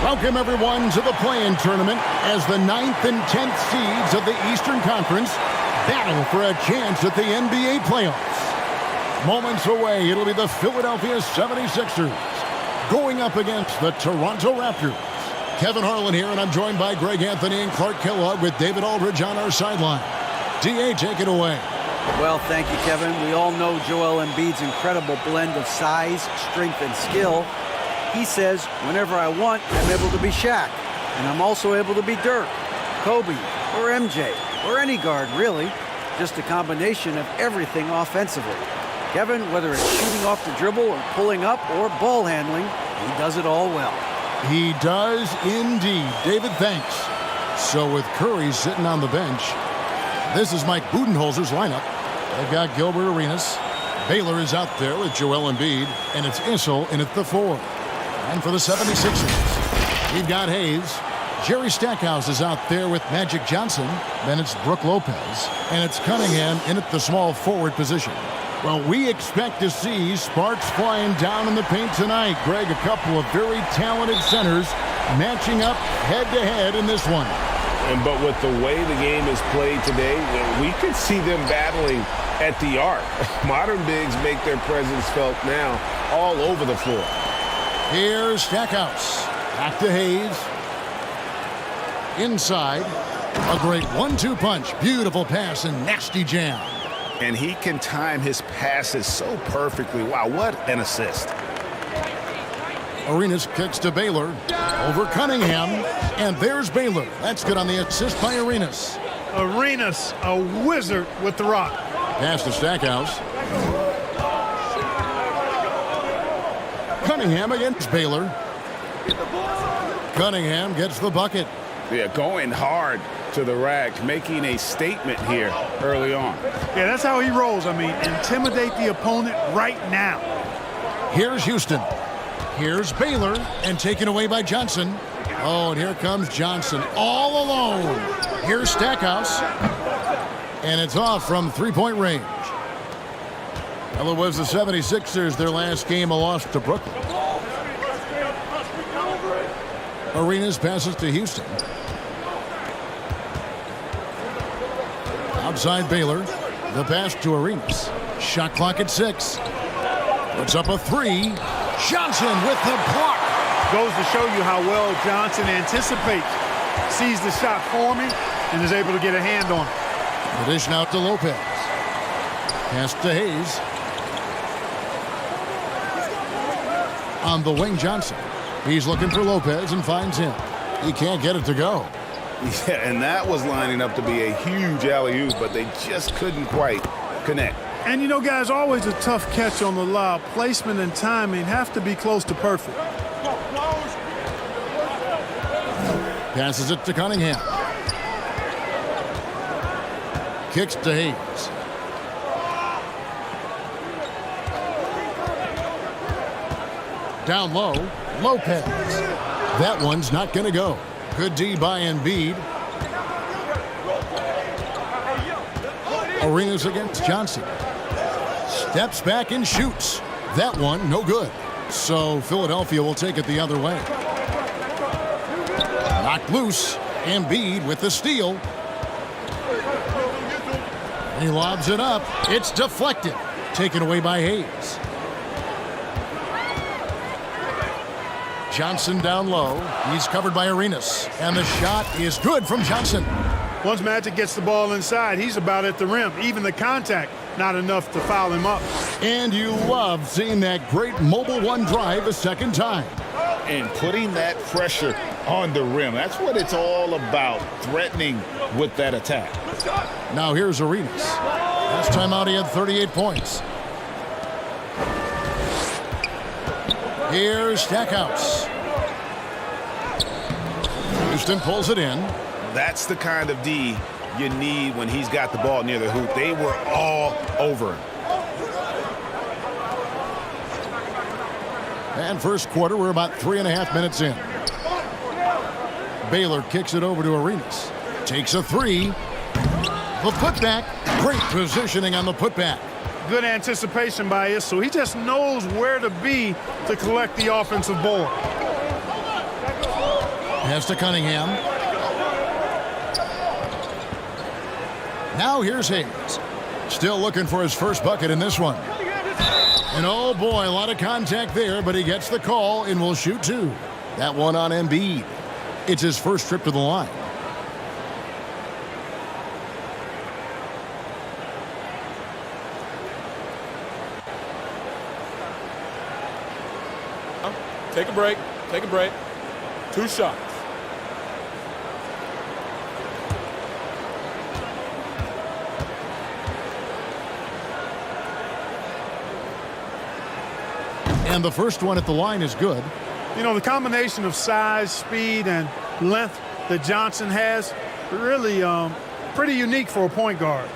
Welcome, everyone, to the play-in tournament as the 9th and 10th seeds of the Eastern Conference battle for a chance at the NBA playoffs. Moments away, it'll be the Philadelphia 76ers going up against the Toronto Raptors. Kevin Harlan here, and I'm joined by Greg Anthony and Clark Kellogg with David Aldridge on our sideline. D.A., take it away. Well, thank you, Kevin. We all know Joel Embiid's incredible blend of size, strength, and skill. He says, whenever I want, I'm able to be Shaq. And I'm also able to be Dirk, Kobe, or MJ, or any guard, really. Just a combination of everything offensively. Kevin, whether it's shooting off the dribble or pulling up or ball handling, he does it all well. He does indeed. David, thanks. So with Curry sitting on the bench, this is Mike Budenholzer's lineup. They've got Gilbert Arenas. Baylor is out there with Joel Embiid, and it's Issel in at the 4. And for the 76ers, we've got Hayes. Jerry Stackhouse is out there with Magic Johnson. Then it's Brook Lopez. And it's Cunningham in at the small forward position. Well, we expect to see sparks flying down in the paint tonight. Greg, a couple of very talented centers matching up head-to-head in this one. But with the way the game is played today, we could see them battling at the arc. Modern bigs make their presence felt now all over the floor. Here's Stackhouse. Back to Hayes. Inside. A great 1-2 punch. Beautiful pass and nasty jam. And he can time his passes so perfectly. Wow, what an assist. Arenas kicks to Baylor. Over Cunningham. And there's Baylor. That's good on the assist by Arenas. Arenas, a wizard with the rock. Pass to Stackhouse. Cunningham against Baylor. Cunningham gets the bucket. Yeah, going hard to the rack, making a statement here early on. Yeah, that's how he rolls. I mean, intimidate the opponent right now. Here's Houston. Here's Baylor, and taken away by Johnson. Oh, and here comes Johnson all alone. Here's Stackhouse. And it's off from three-point range. Well, it was the 76ers, their last game, a loss to Brooklyn. Arenas passes to Houston. Outside Baylor. The pass to Arenas. Shot clock at 6. Puts up a 3. Johnson with the block. Goes to show you how well Johnson anticipates. Sees the shot forming and is able to get a hand on it. The dish out to Lopez. Pass to Hayes. On the wing, Johnson. He's looking for Lopez and finds him. He can't get it to go. Yeah, and that was lining up to be a huge alley-oop, but they just couldn't quite connect. And you know, guys, always a tough catch on the lob. Placement and timing have to be close to perfect. Passes it to Cunningham. Kicks to Hayes. Down low, Lopez. That one's not going to go. Good D by Embiid. Arenas against Johnson. Steps back and shoots. That one, no good. So Philadelphia will take it the other way. Knocked loose. Embiid with the steal. He lobs it up. It's deflected. Taken away by Hayes. Johnson down low. He's covered by Arenas. And the shot is good from Johnson. Once Magic gets the ball inside, he's about at the rim. Even the contact, not enough to foul him up. And you love seeing that great mobile one drive a second time. And putting that pressure on the rim. That's what it's all about, threatening with that attack. Now here's Arenas. Last time out he had 38 points. Here's Stackhouse. Houston pulls it in. That's the kind of D you need when he's got the ball near the hoop. They were all over him. And first quarter, we're about 3.5 minutes in. Baylor kicks it over to Arenas. Takes a 3. The putback. Great positioning on the putback. Good anticipation by us, so he just knows where to be to collect the offensive board. Pass to Cunningham. Now here's Hayes. Still looking for his first bucket in this one. And oh boy, a lot of contact there, but he gets the call and will shoot two. That one on Embiid. It's his first trip to the line. Take a break. Take a break. 2 shots. And the first one at the line is good. You know, the combination of size, speed, and length that Johnson has, really pretty unique for a point guard.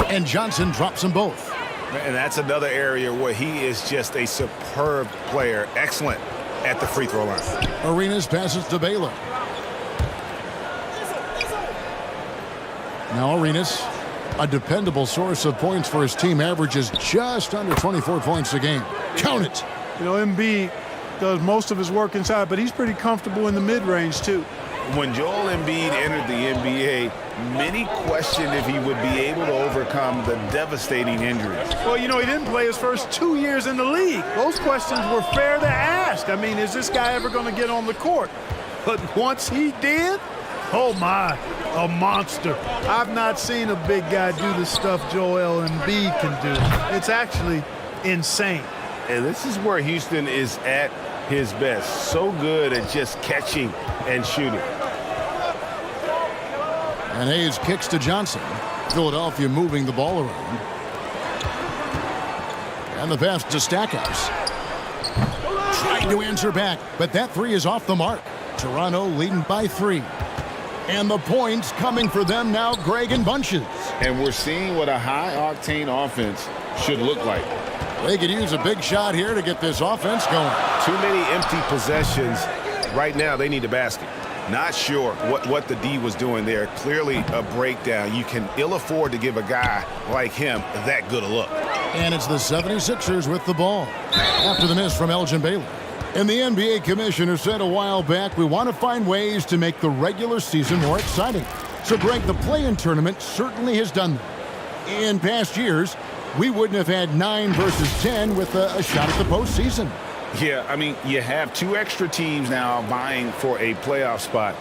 And Johnson drops them both. And that's another area where he is just a superb player. Excellent at the free throw line. Arenas passes to Baylor. Now Arenas, a dependable source of points for his team, averages just under 24 points a game. Count it. You know, Embiid does most of his work inside, but he's pretty comfortable in the mid-range, too. When Joel Embiid entered the NBA, many questioned if he would be able to overcome the devastating injuries. Well, you know, he didn't play his first 2 years in the league. Those questions were fair to ask. I mean, is this guy ever going to get on the court? But once he did, oh my, a monster. I've not seen a big guy do the stuff Joel Embiid can do. It's actually insane. And this is where Houston is at his best. So good at just catching and shooting. And Hayes kicks to Johnson. Philadelphia moving the ball around. And the pass to Stackhouse. Trying to answer back, but that three is off the mark. Toronto leading by 3. And the points coming for them now, Greg, in bunches. And we're seeing what a high-octane offense should look like. They could use a big shot here to get this offense going. Too many empty possessions. Right now, they need a basket. Not sure what the D was doing there. Clearly a breakdown. You can ill afford to give a guy like him that good a look. And it's the 76ers with the ball after the miss from Elgin Baylor. And the NBA commissioner said a while back, we want to find ways to make the regular season more exciting. So, Greg, the play-in tournament certainly has done that. In past years, we wouldn't have had 9 versus 10 with a shot at the postseason. Yeah, I mean, you have 2 extra teams now vying for a playoff spot,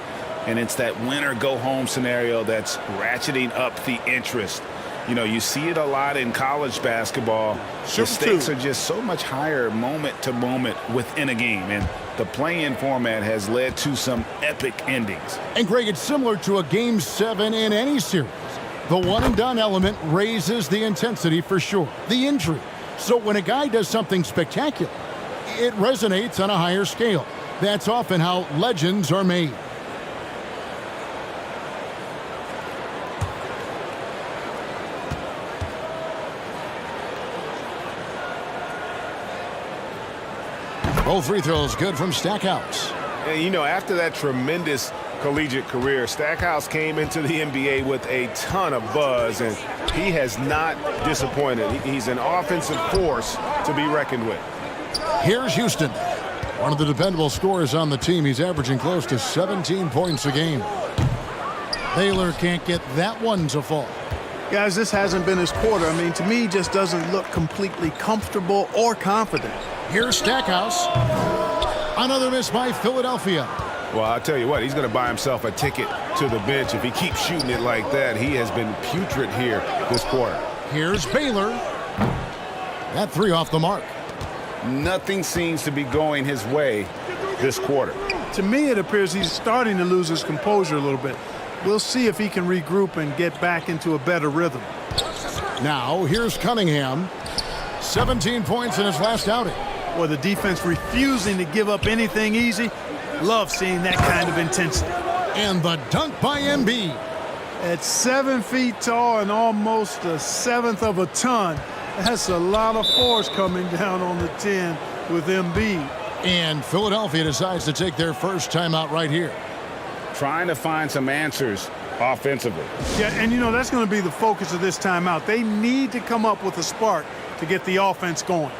and it's that win-or-go-home scenario that's ratcheting up the interest. You know, you see it a lot in college basketball. The stakes are just so much higher moment to moment within a game, and the play-in format has led to some epic endings. And, Greg, it's similar to a Game 7 in any series. The one-and-done element raises the intensity for sure, the injury. So when a guy does something spectacular, it resonates on a higher scale. That's often how legends are made. Both free throws good from Stackhouse. And, you know, after that tremendous collegiate career, Stackhouse came into the NBA with a ton of buzz, and he has not disappointed. He's an offensive force to be reckoned with. Here's Houston. One of the dependable scorers on the team. He's averaging close to 17 points a game. Baylor can't get that one to fall. Guys, this hasn't been his quarter. I mean, to me, he just doesn't look completely comfortable or confident. Here's Stackhouse. Another miss by Philadelphia. Well, I'll tell you what, he's going to buy himself a ticket to the bench. If he keeps shooting it like that, he has been putrid here this quarter. Here's Baylor. That three off the mark. Nothing seems to be going his way this quarter. To me, it appears he's starting to lose his composure a little bit. We'll see if he can regroup and get back into a better rhythm. Now, here's Cunningham. 17 points in his last outing. Well, the defense refusing to give up anything easy. Love seeing that kind of intensity. And the dunk by Embiid. At 7 feet tall and almost a seventh of a ton, that's a lot of force coming down on the 10 with Embiid. And Philadelphia decides to take their first timeout right here. Trying to find some answers offensively. Yeah, and you know, that's going to be the focus of this timeout. They need to come up with a spark to get the offense going.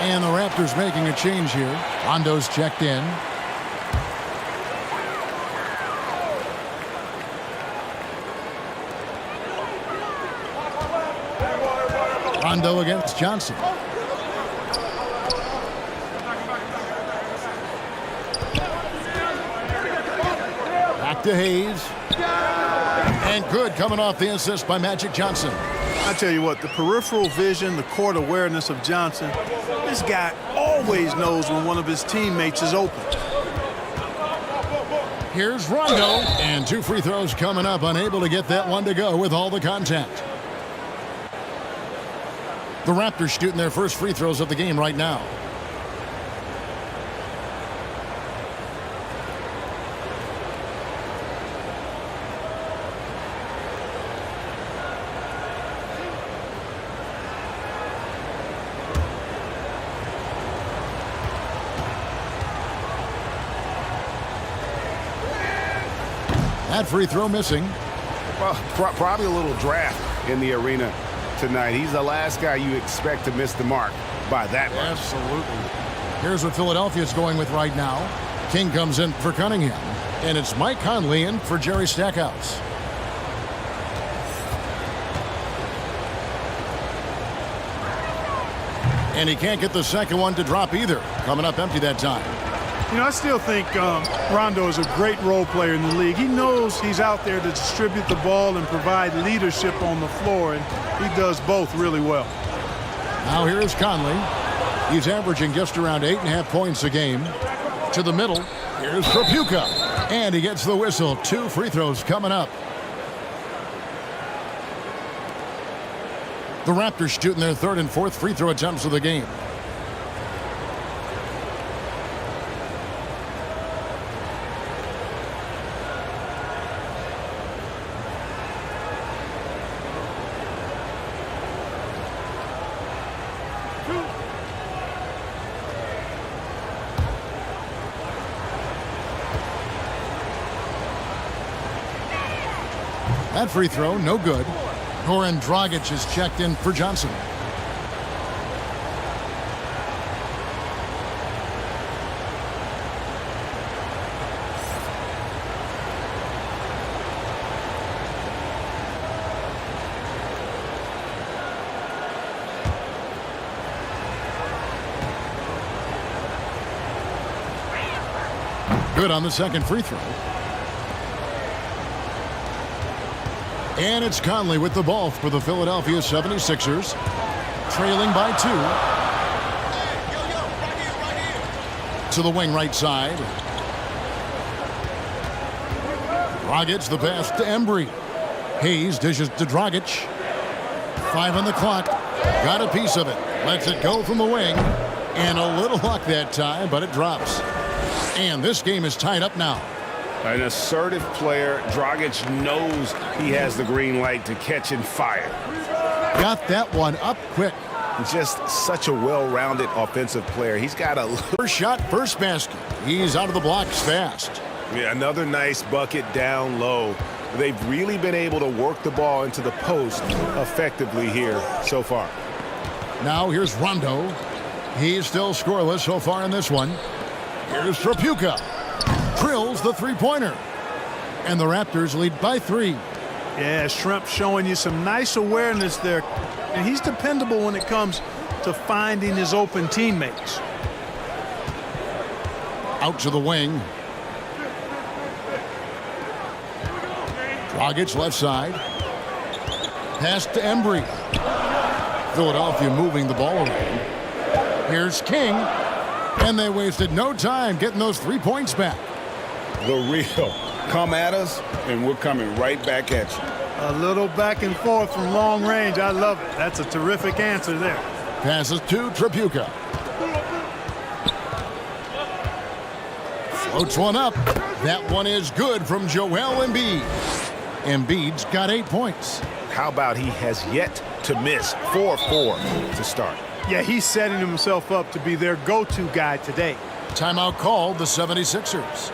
And the Raptors making a change here. Rondo's checked in. Rondo against Johnson. Back to Hayes. And good coming off the assist by Magic Johnson. I tell you what, the peripheral vision, the court awareness of Johnson, this guy always knows when one of his teammates is open. Here's Rondo, and 2 free throws coming up, unable to get that one to go with all the contact. The Raptors shooting their first free throws of the game right now. That free throw missing. Well, probably a little draft in the arena tonight. He's the last guy you expect to miss the mark by that much. Absolutely. Here's what Philadelphia's going with right now. King comes in for Cunningham, and it's Mike Conley in for Jerry Stackhouse. And he can't get the second one to drop either. Coming up empty that time. You know, I still think Rondo is a great role player in the league. He knows he's out there to distribute the ball and provide leadership on the floor, and he does both really well. Now here's Conley. He's averaging just around 8.5 points a game. To the middle, here's Trapuka. And he gets the whistle. 2 free throws coming up. The Raptors shooting their 3rd and 4th free throw attempts of the game. That free throw, no good. Goran Dragic is checked in for Johnson. Good on the second free throw. And it's Conley with the ball for the Philadelphia 76ers. Trailing by 2. To the wing right side. Dragic the pass to Embiid. Hayes dishes to Dragic. 5 on the clock. Got a piece of it. Lets it go from the wing. And a little luck that time, but it drops. And this game is tied up now. An assertive player. Dragic knows he has the green light to catch and fire. Got that one up quick. Just such a well-rounded offensive player. He's got a first shot, first basket. He's out of the blocks fast. Yeah, another nice bucket down low. They've really been able to work the ball into the post effectively here so far. Now here's Rondo. He's still scoreless so far in this one. Here's Tripucka. Drills the three-pointer. And the Raptors lead by 3. Yeah, Shrimp showing you some nice awareness there. And he's dependable when it comes to finding his open teammates. Out to the wing. Dragic left side. Pass to Embiid. Philadelphia moving the ball around. Here's King. And they wasted no time getting those 3 points back. The real. Come at us, and we're coming right back at you. A little back and forth from long range. I love it. That's a terrific answer there. Passes to Tripucka. Floats one up. That one is good from Joel Embiid. Embiid's got 8 points. How about he has yet to miss 4-4 to start? Yeah, he's setting himself up to be their go-to guy today. Timeout called the 76ers.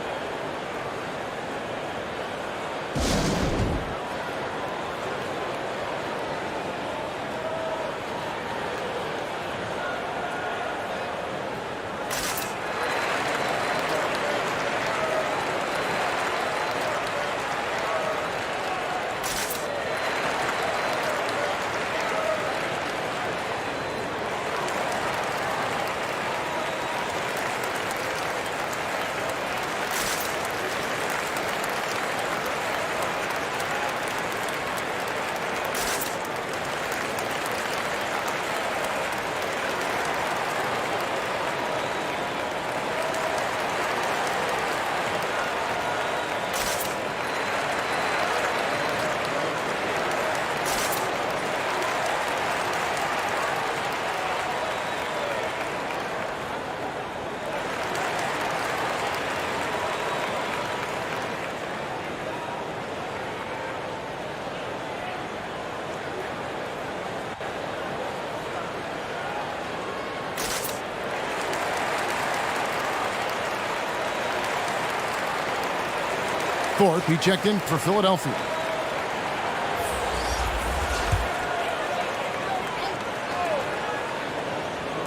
Thorpe, he checked in for Philadelphia.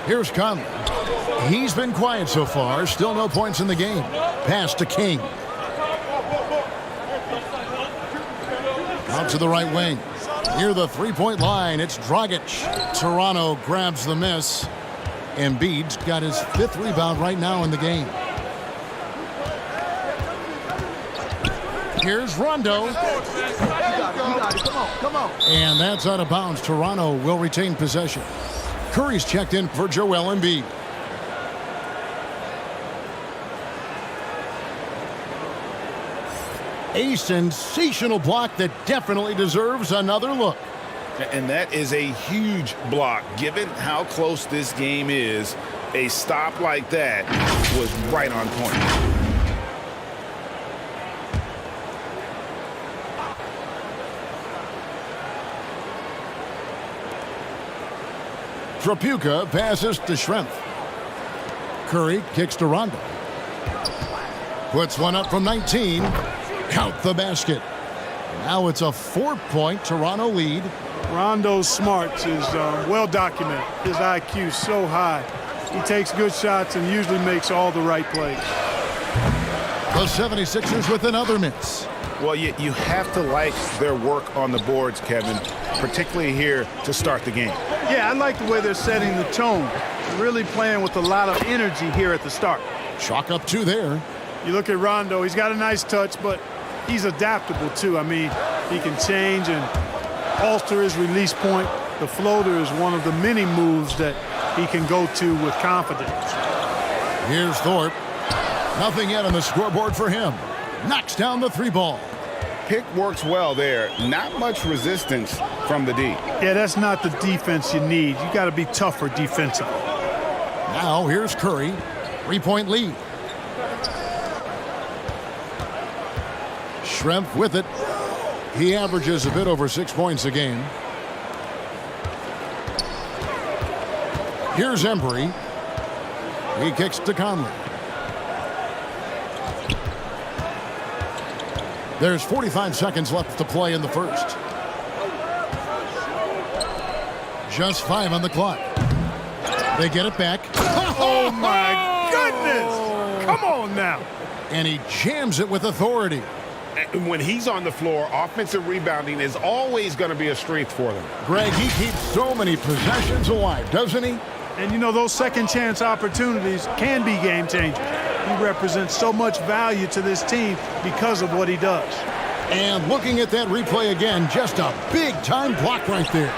Here's Conley. He's been quiet so far. Still no points in the game. Pass to King. Out to the right wing. Near the three-point line, it's Dragic. Toronto grabs the miss. Embiid's got his 5th rebound right now in the game. Here's Rondo. Come on. And that's out of bounds. Toronto will retain possession. Curry's checked in for Joel Embiid. A sensational block that definitely deserves another look. And that is a huge block. Given how close this game is, a stop like that was right on point. Tripucka passes to Shrimp. Curry kicks to Rondo. Puts one up from 19. Count the basket. Now it's a 4-point Toronto lead. Rondo's smarts is well documented. His IQ so high. He takes good shots and usually makes all the right plays. The 76ers with another miss. Well, you have to like their work on the boards, Kevin, particularly here to start the game. Yeah, I like the way they're setting the tone. Really playing with a lot of energy here at the start. Chalk up 2 there. You look at Rondo, he's got a nice touch, but he's adaptable too. I mean, he can change and alter his release point. The floater is one of the many moves that he can go to with confidence. Here's Thorpe. Nothing yet on the scoreboard for him. Knocks down the 3-ball. Pick works well there. Not much resistance from the D. Yeah, that's not the defense you need. You got to be tougher defensively. Now here's Curry. 3-point lead. Shrimp with it. He averages a bit over 6 points a game. Here's Embiid. He kicks to Conley. There's 45 seconds left to play in the first. Just 5 on the clock. They get it back. Oh, my goodness. Come on now. And he jams it with authority. And when he's on the floor, offensive rebounding is always going to be a strength for them. Greg, he keeps so many possessions alive, doesn't he? And, you know, those second chance opportunities can be game changers. He represents so much value to this team because of what he does. And looking at that replay again, just a big-time block right there.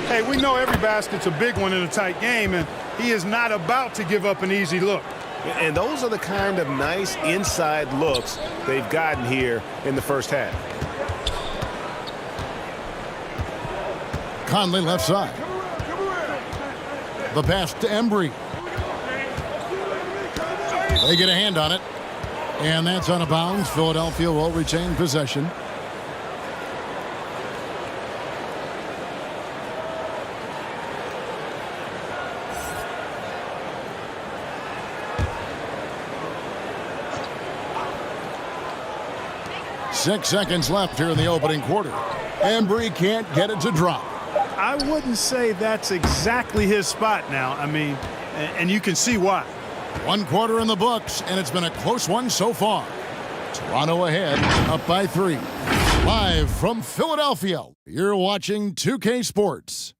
Hey, we know every basket's a big one in a tight game, and he is not about to give up an easy look. And those are the kind of nice inside looks they've gotten here in the first half. Conley left side. The pass to Embiid. They get a hand on it. And that's out of bounds. Philadelphia will retain possession. Six seconds left here in the opening quarter. Embiid can't get it to drop. I wouldn't say that's exactly his spot now. I mean, and you can see why. 1 quarter in the books, and it's been a close one so far. Toronto ahead, up by 3. Live from Philadelphia, you're watching 2K Sports.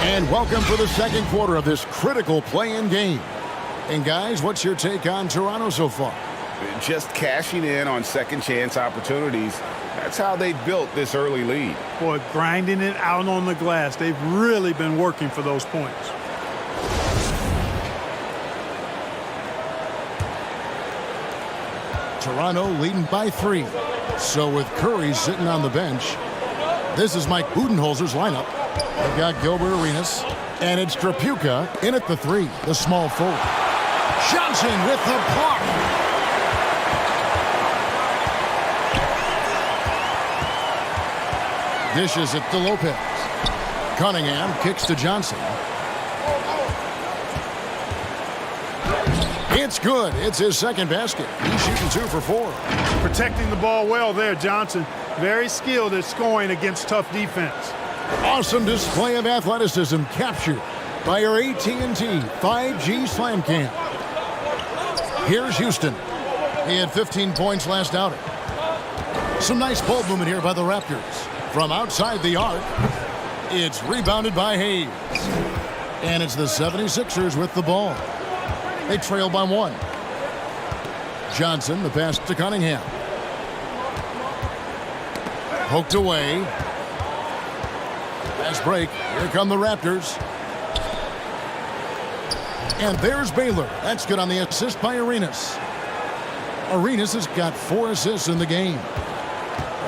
And welcome for the second quarter of this critical play-in game. And guys, what's your take on Toronto so far? Just cashing in on second chance opportunities. That's how they built this early lead. Boy, grinding it out on the glass. They've really been working for those points. Toronto leading by 3. So with Curry sitting on the bench, this is Mike Budenholzer's lineup. They've got Gilbert Arenas, and it's Trapuka in at the 3, the small forward. Johnson with the block. Dishes it to Lopez. Cunningham kicks to Johnson. It's good. It's his second basket. He's shooting 2 for 4. Protecting the ball well there, Johnson. Very skilled at scoring against tough defense. Awesome display of athleticism captured by our AT&T 5G Slam Cam. Here's Houston. He had 15 points last outing. Some nice ball movement here by the Raptors. From outside the arc, it's rebounded by Hayes. And it's the 76ers with the ball. They trail by 1. Johnson, the pass to Cunningham. Poked away. Fast break. Here come the Raptors. And there's Baylor. That's good on the assist by Arenas. Arenas has got 4 assists in the game.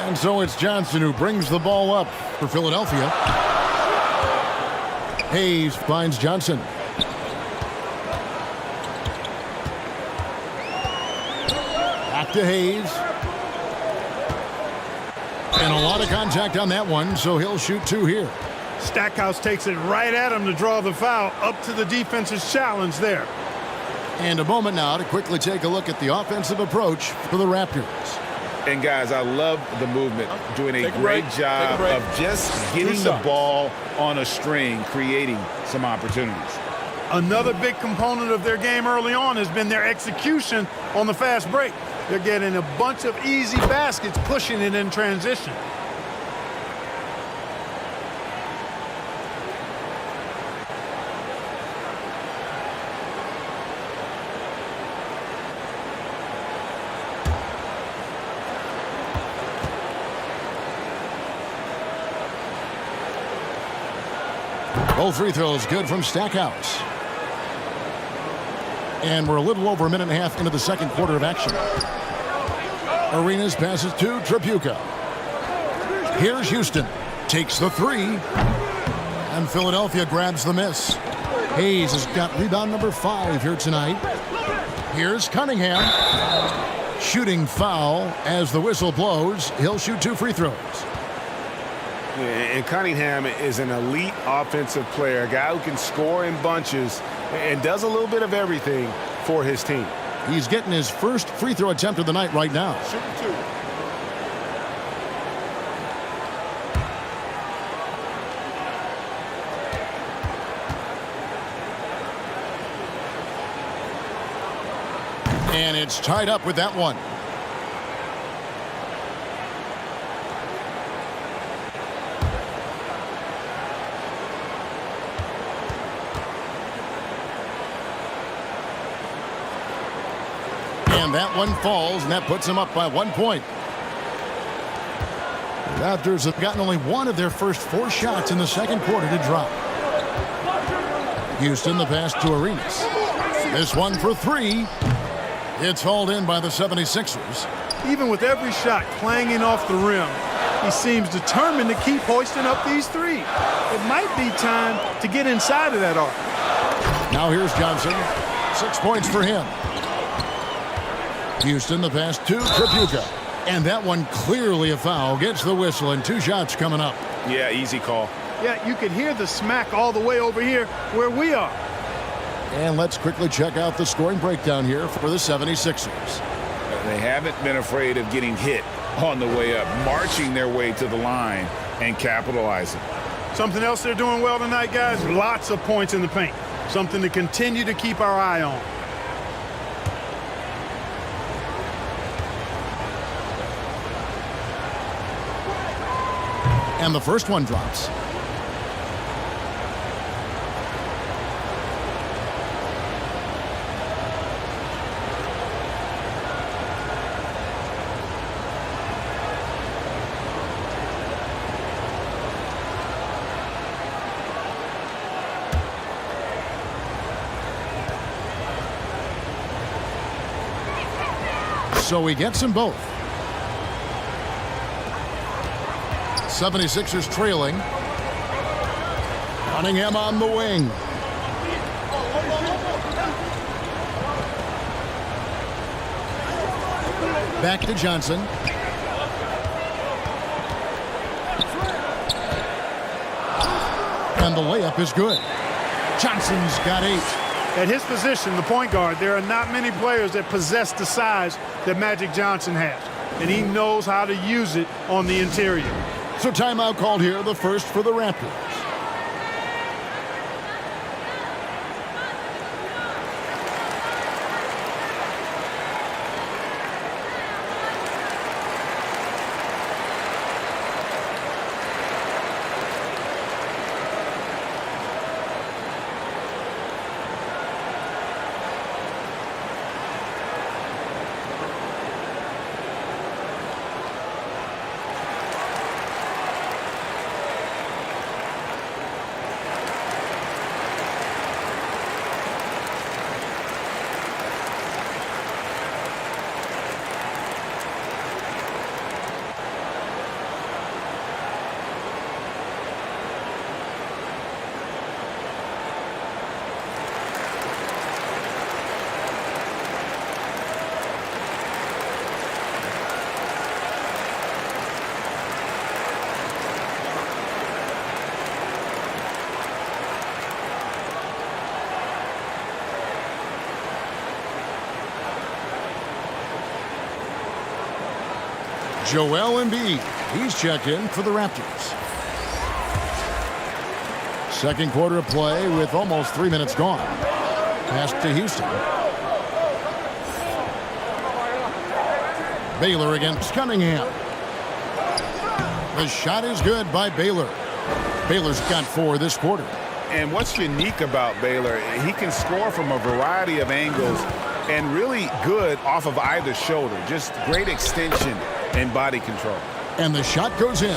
And so it's Johnson who brings the ball up for Philadelphia. Hayes finds Johnson. Back to Hayes. And a lot of contact on that one, so he'll shoot 2 here. Stackhouse takes it right at him to draw the foul, up to the defense's challenge there. And a moment now to quickly take a look at the offensive approach for the Raptors. And guys, I love the movement, doing a Take a great break. job Take a break. of just getting the ball on a string, creating some opportunities. Another big component of their game early on has been their execution on the fast break. They're getting a bunch of easy baskets, pushing it in transition. Both free throws good from Stackhouse. And we're a little over a minute and a half into the second quarter of action. Arenas passes to Trapuka. Here's Houston. Takes the 3. And Philadelphia grabs the miss. Hayes has got rebound number 5 here tonight. Here's Cunningham. Shooting foul as the whistle blows. He'll shoot 2 free throws. And Cunningham is an elite offensive player, a guy who can score in bunches and does a little bit of everything for his team. He's getting his first free throw attempt of the night right now. Shooting 2. And it's tied up with that one. And that one falls, and that puts him up by 1 point. The Raptors have gotten only one of their first 4 shots in the second quarter to drop. Houston, the pass to Arenas. This one for 3. It's hauled in by the 76ers. Even with every shot clanging off the rim, he seems determined to keep hoisting up these threes. It might be time to get inside of that arc. Now here's Johnson. 6 points for him. Houston, the pass to Tripucka. And that one clearly a foul. Gets the whistle, and 2 shots coming up. Yeah, easy call. Yeah, you could hear the smack all the way over here where we are. And let's quickly check out the scoring breakdown here for the 76ers. They haven't been afraid of getting hit on the way up, marching their way to the line and capitalizing. Something else they're doing well tonight, guys, lots of points in the paint. Something to continue to keep our eye on. And the first one drops. So he gets them both. 76ers trailing. Cunningham on the wing. Back to Johnson. And the layup is good. Johnson's got 8. At his position, the point guard, there are not many players that possess the size that Magic Johnson has. And he knows how to use it on the interior. So timeout called here, the first for the Raptors. Joel Embiid. He's checked in for the Raptors. Second quarter of play with almost 3 minutes gone. Pass to Houston. Baylor against Cunningham. The shot is good by Baylor. Baylor's got 4 this quarter. And what's unique about Baylor, he can score from a variety of angles and really good off of either shoulder. Just great extension and body control. And the shot goes in.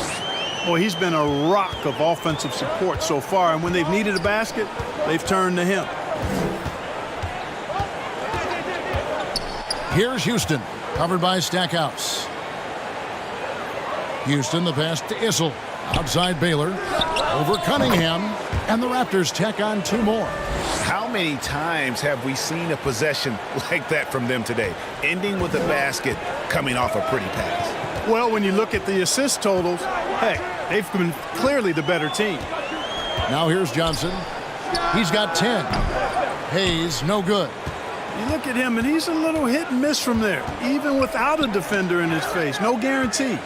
Well, he's been a rock of offensive support so far, and when they've needed a basket, they've turned to him. Here's Houston, covered by Stackhouse. Houston, the pass to Issel. Outside Baylor, over Cunningham, and the Raptors tack on 2 more. How many times have we seen a possession like that from them today, ending with a basket coming off a pretty pass? Well, when you look at the assist totals, heck, They've been clearly the better team. Now here's Johnson. He's got 10. Hayes, no good. You look at him, and he's a little hit and miss from there, even without a defender in his face. No guarantee.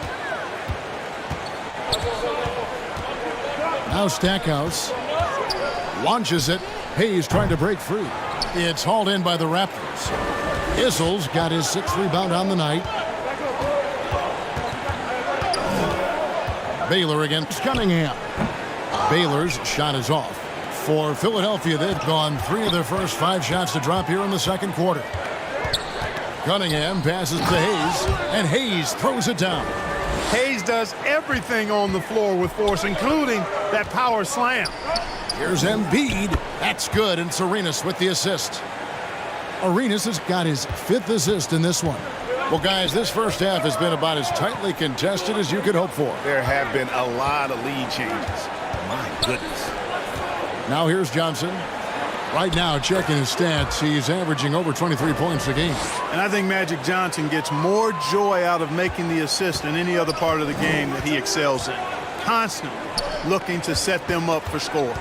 Now Stackhouse launches it. Hayes trying to break free. It's hauled in by the Raptors. Issel's got his 6th rebound on the night. Baylor against Cunningham. Baylor's shot is off. For Philadelphia, they've gone 3 of their first 5 shots to drop here in the second quarter. Cunningham passes to Hayes, and Hayes throws it down. Hayes does everything on the floor with force, including that power slam. Here's Embiid. That's good, and it's Arenas with the assist. Arenas has got his 5th assist in this one. Well, guys, this first half has been about as tightly contested as you could hope for. There have been a lot of lead changes. My goodness. Now here's Johnson. Right now, checking his stats, he's averaging over 23 points a game. And I think Magic Johnson gets more joy out of making the assist than any other part of the game that he excels in. Constantly looking to set them up for scores.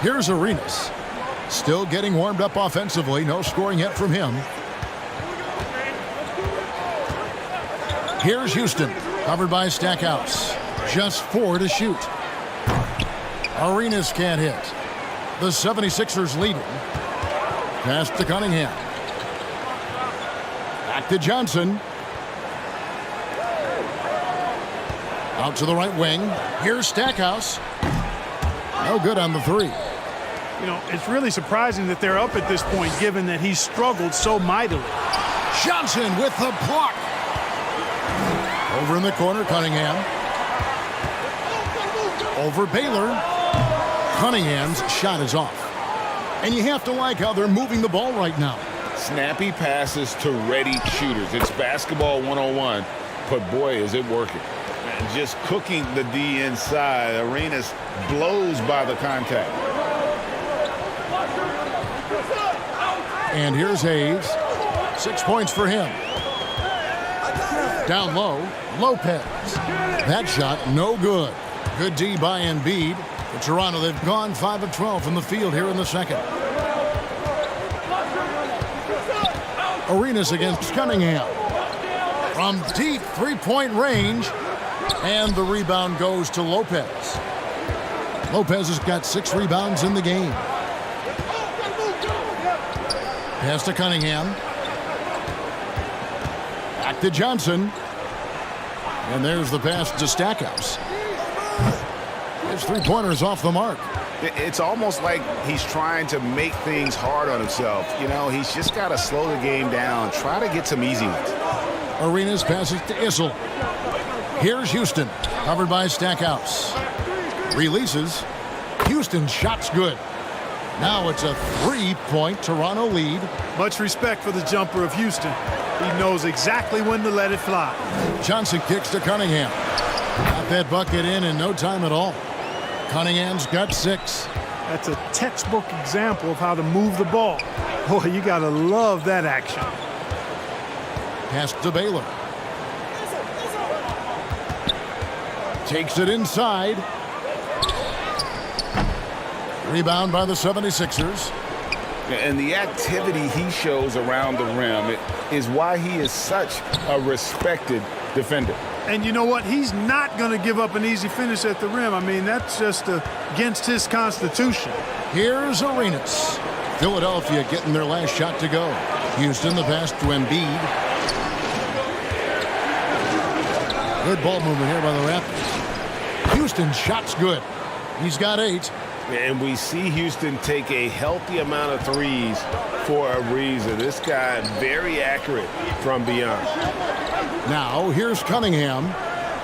Here's Arenas. Still getting warmed up offensively. No scoring yet from him. Here's Houston, covered by Stackhouse. Just 4 to shoot. Arenas can't hit. The 76ers leading. Pass to Cunningham. Back to Johnson. Out to the right wing. Here's Stackhouse. No good on the 3. You know, it's really surprising that they're up at this point, given that he's struggled so mightily. Johnson with the block. Over in the corner, Cunningham. Over Baylor. Cunningham's shot is off. And you have to like how they're moving the ball right now. Snappy passes to ready shooters. It's basketball 101, but boy, is it working. And just cooking the D inside. Arenas blows by the contact. And here's Hayes. 6 points for him. Down low, Lopez. That shot, no good. Good D by Embiid. For Toronto, they've gone 5 of 12 from the field here in the second. Arenas against Cunningham. From deep 3-point range. And the rebound goes to Lopez. Lopez has got 6 rebounds in the game. Pass to Cunningham. Back to Johnson. And there's the pass to Stackhouse. His 3-pointer's off the mark. It's almost like he's trying to make things hard on himself. You know, he's just got to slow the game down, try to get some easy ones. Arenas passes to Issel. Here's Houston, covered by Stackhouse. Releases. Houston shot's good. Now it's a 3-point Toronto lead. Much respect for the jumper of Houston. He knows exactly when to let it fly. Johnson kicks to Cunningham. Got that bucket in no time at all. Cunningham's got 6. That's a textbook example of how to move the ball. Boy, you got to love that action. Pass to Baylor. Takes it inside. Rebound by the 76ers. And the activity he shows around the rim is why he is such a respected defender. And you know what? He's not going to give up an easy finish at the rim. I mean, that's just against his constitution. Here's Arenas. Philadelphia getting their last shot to go. Houston, the pass to Embiid. Good ball movement here by the Raptors. Houston's shot's good. He's got 8. And we see Houston take a healthy amount of threes for a reason. This guy very accurate from beyond. Now here's Cunningham.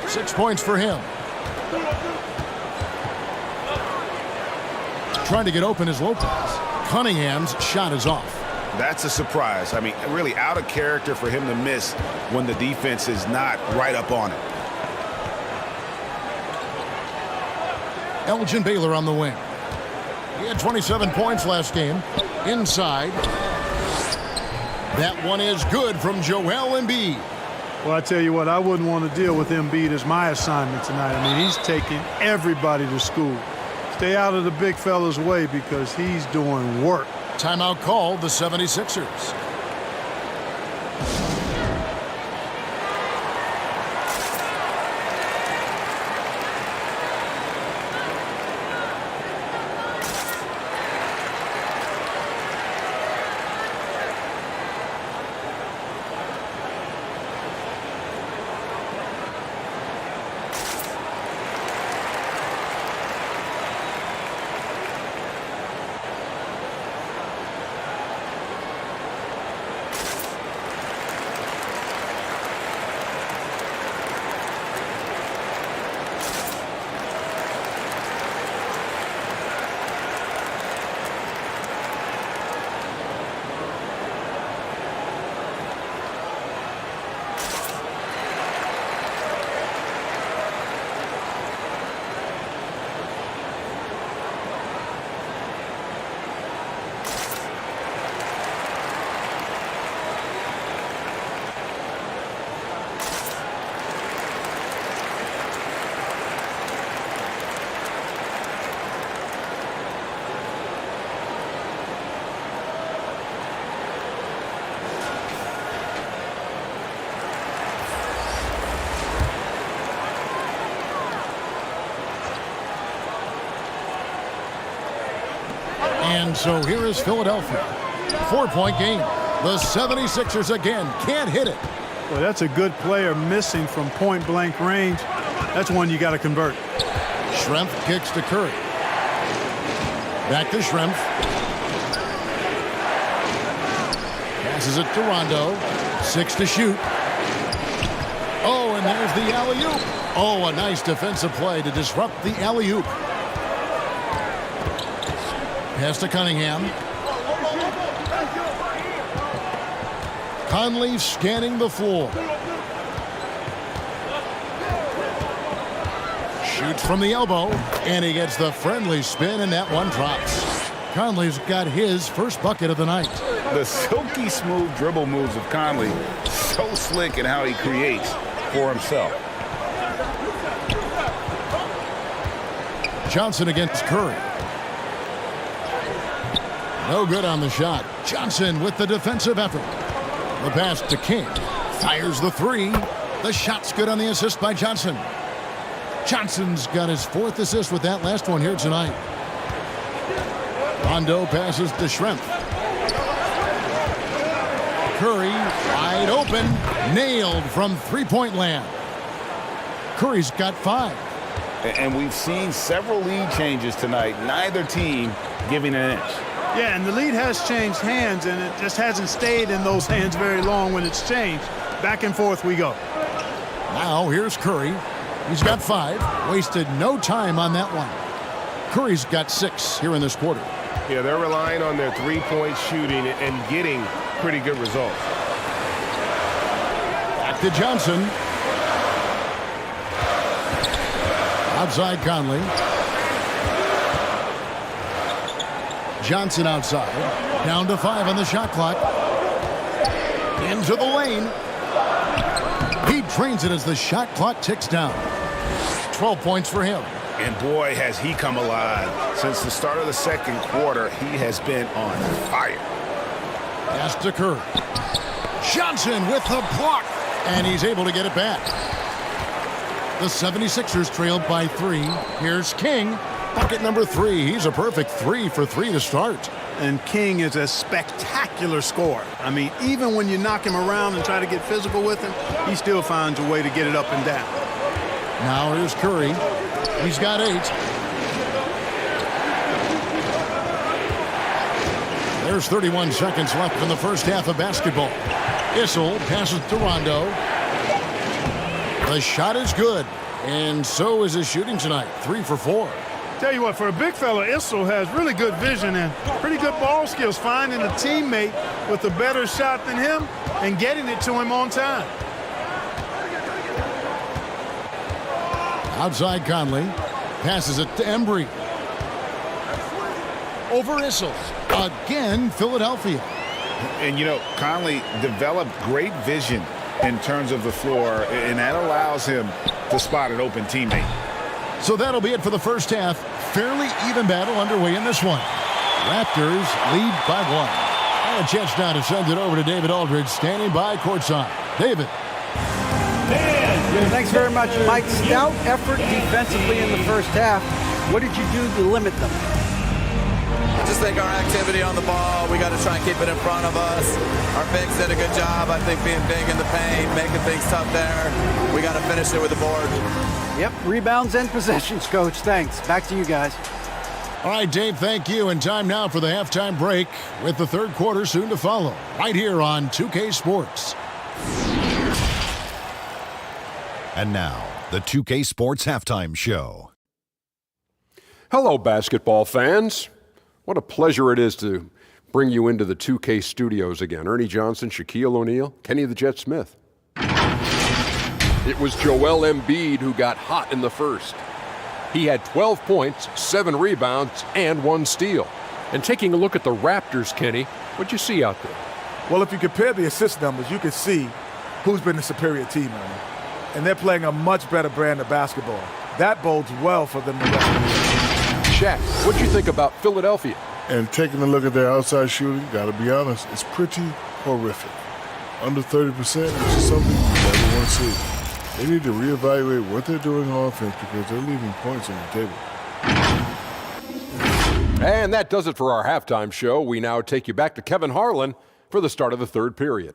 6 points for him. Trying to get open is Lopez. Cunningham's shot is off. That's a surprise. I mean, really out of character for him to miss when the defense is not right up on it. Elgin Baylor on the wing. He had 27 points last game. Inside. That one is good from Joel Embiid. Well, I tell you what, I wouldn't want to deal with Embiid as my assignment tonight. I mean, he's taking everybody to school. Stay out of the big fella's way because he's doing work. Timeout called, the 76ers. And so here is Philadelphia. 4-point game. The 76ers again can't hit it. Well, that's a good player missing from point-blank range. That's one you got to convert. Schrempf kicks to Curry. Back to Schrempf. Passes it to Rondo. 6 to shoot. Oh, and there's the alley-oop. Oh, a nice defensive play to disrupt the alley-oop. Pass to Cunningham. Conley scanning the floor. Shoots from the elbow, and he gets the friendly spin, and that one drops. Conley's got his first bucket of the night. The silky smooth dribble moves of Conley, so slick in how he creates for himself. Johnson against Curry. No good on the shot. Johnson with the defensive effort. The pass to King. Fires the three. The shot's good on the assist by Johnson. Johnson's got his 4th assist with that last one here tonight. Rondo passes to Schrempf. Curry wide open. Nailed from three-point land. Curry's got 5. And we've seen several lead changes tonight. Neither team giving an inch. Yeah, and the lead has changed hands, and it just hasn't stayed in those hands very long when it's changed. Back and forth we go. Now here's Curry. He's got 5. Wasted no time on that one. Curry's got 6 here in this quarter. Yeah, they're relying on their three-point shooting and getting pretty good results. Back to Johnson. Outside Conley. Johnson outside. Down to 5 on the shot clock. Into the lane. He drains it as the shot clock ticks down. 12 points for him. And boy, has he come alive. Since the start of the second quarter, he has been on fire. Pass to Curry. Johnson with the block. And he's able to get it back. The 76ers trailed by 3. Here's King. Bucket number 3. He's a perfect 3 for 3 to start. And King is a spectacular scorer. I mean, even when you knock him around and try to get physical with him, he still finds a way to get it up and down. Now here's Curry. He's got 8. There's 31 seconds left in the first half of basketball. Issel passes to Rondo. The shot is good, and so is his shooting tonight. 3 for 4. Tell you what, for a big fella, Issel has really good vision and pretty good ball skills, finding a teammate with a better shot than him and getting it to him on time. Outside Conley. Passes it to Embiid. Over Issel. Again, Philadelphia. And, you know, Conley developed great vision in terms of the floor, and that allows him to spot an open teammate. So that'll be it for the first half. Fairly even battle underway in this one. Raptors lead by 1. And a chance now to send it over to David Aldridge, standing by courtside. David. Thanks very much, Mike. Stout effort defensively in the first half. What did you do to limit them? I just think our activity on the ball, we got to try and keep it in front of us. Our bigs did a good job, I think, being big in the paint, making things tough there. We got to finish it with the board. Yep, rebounds and possessions, Coach. Thanks. Back to you guys. All right, Dave, thank you. And time now for the halftime break with the third quarter soon to follow. Right here on 2K Sports. And now, the 2K Sports Halftime Show. Hello, basketball fans. What a pleasure it is to bring you into the 2K studios again. Ernie Johnson, Shaquille O'Neal, Kenny the Jet Smith. It was Joel Embiid who got hot in the first. He had 12 points, 7 rebounds, and 1 steal. And taking a look at the Raptors, Kenny, what'd you see out there? Well, if you compare the assist numbers, you can see who's been the superior team, Ernie. And they're playing a much better brand of basketball. That bodes well for them the rest of the year. Shaq, what'd you think about Philadelphia? And taking a look at their outside shooting, gotta be honest, it's pretty horrific. Under 30%, which is something you never want to see. They need to reevaluate what they're doing on offense because they're leaving points on the table. And that does it for our halftime show. We now take you back to Kevin Harlan for the start of the third period.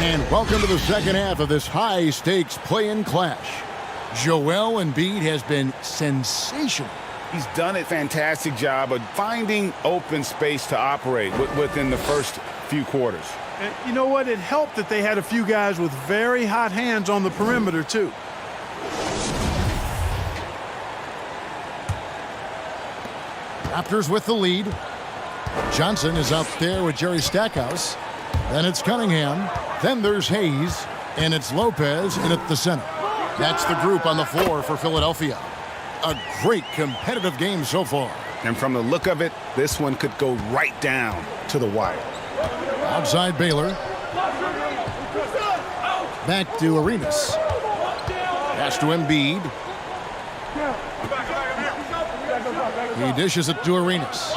And welcome to the second half of this high-stakes play-in clash. Joel Embiid has been sensational. He's done a fantastic job of finding open space to operate within the first few quarters. And you know what? It helped that they had a few guys with very hot hands on the perimeter, too. Raptors with the lead. Johnson is out there with Jerry Stackhouse. Then it's Cunningham. Then there's Hayes. And it's Lopez in at the center. That's the group on the floor for Philadelphia. A great competitive game so far. And from the look of it, this one could go right down to the wire. Outside Baylor. Back to Arenas. Pass to Embiid. He dishes it to Arenas.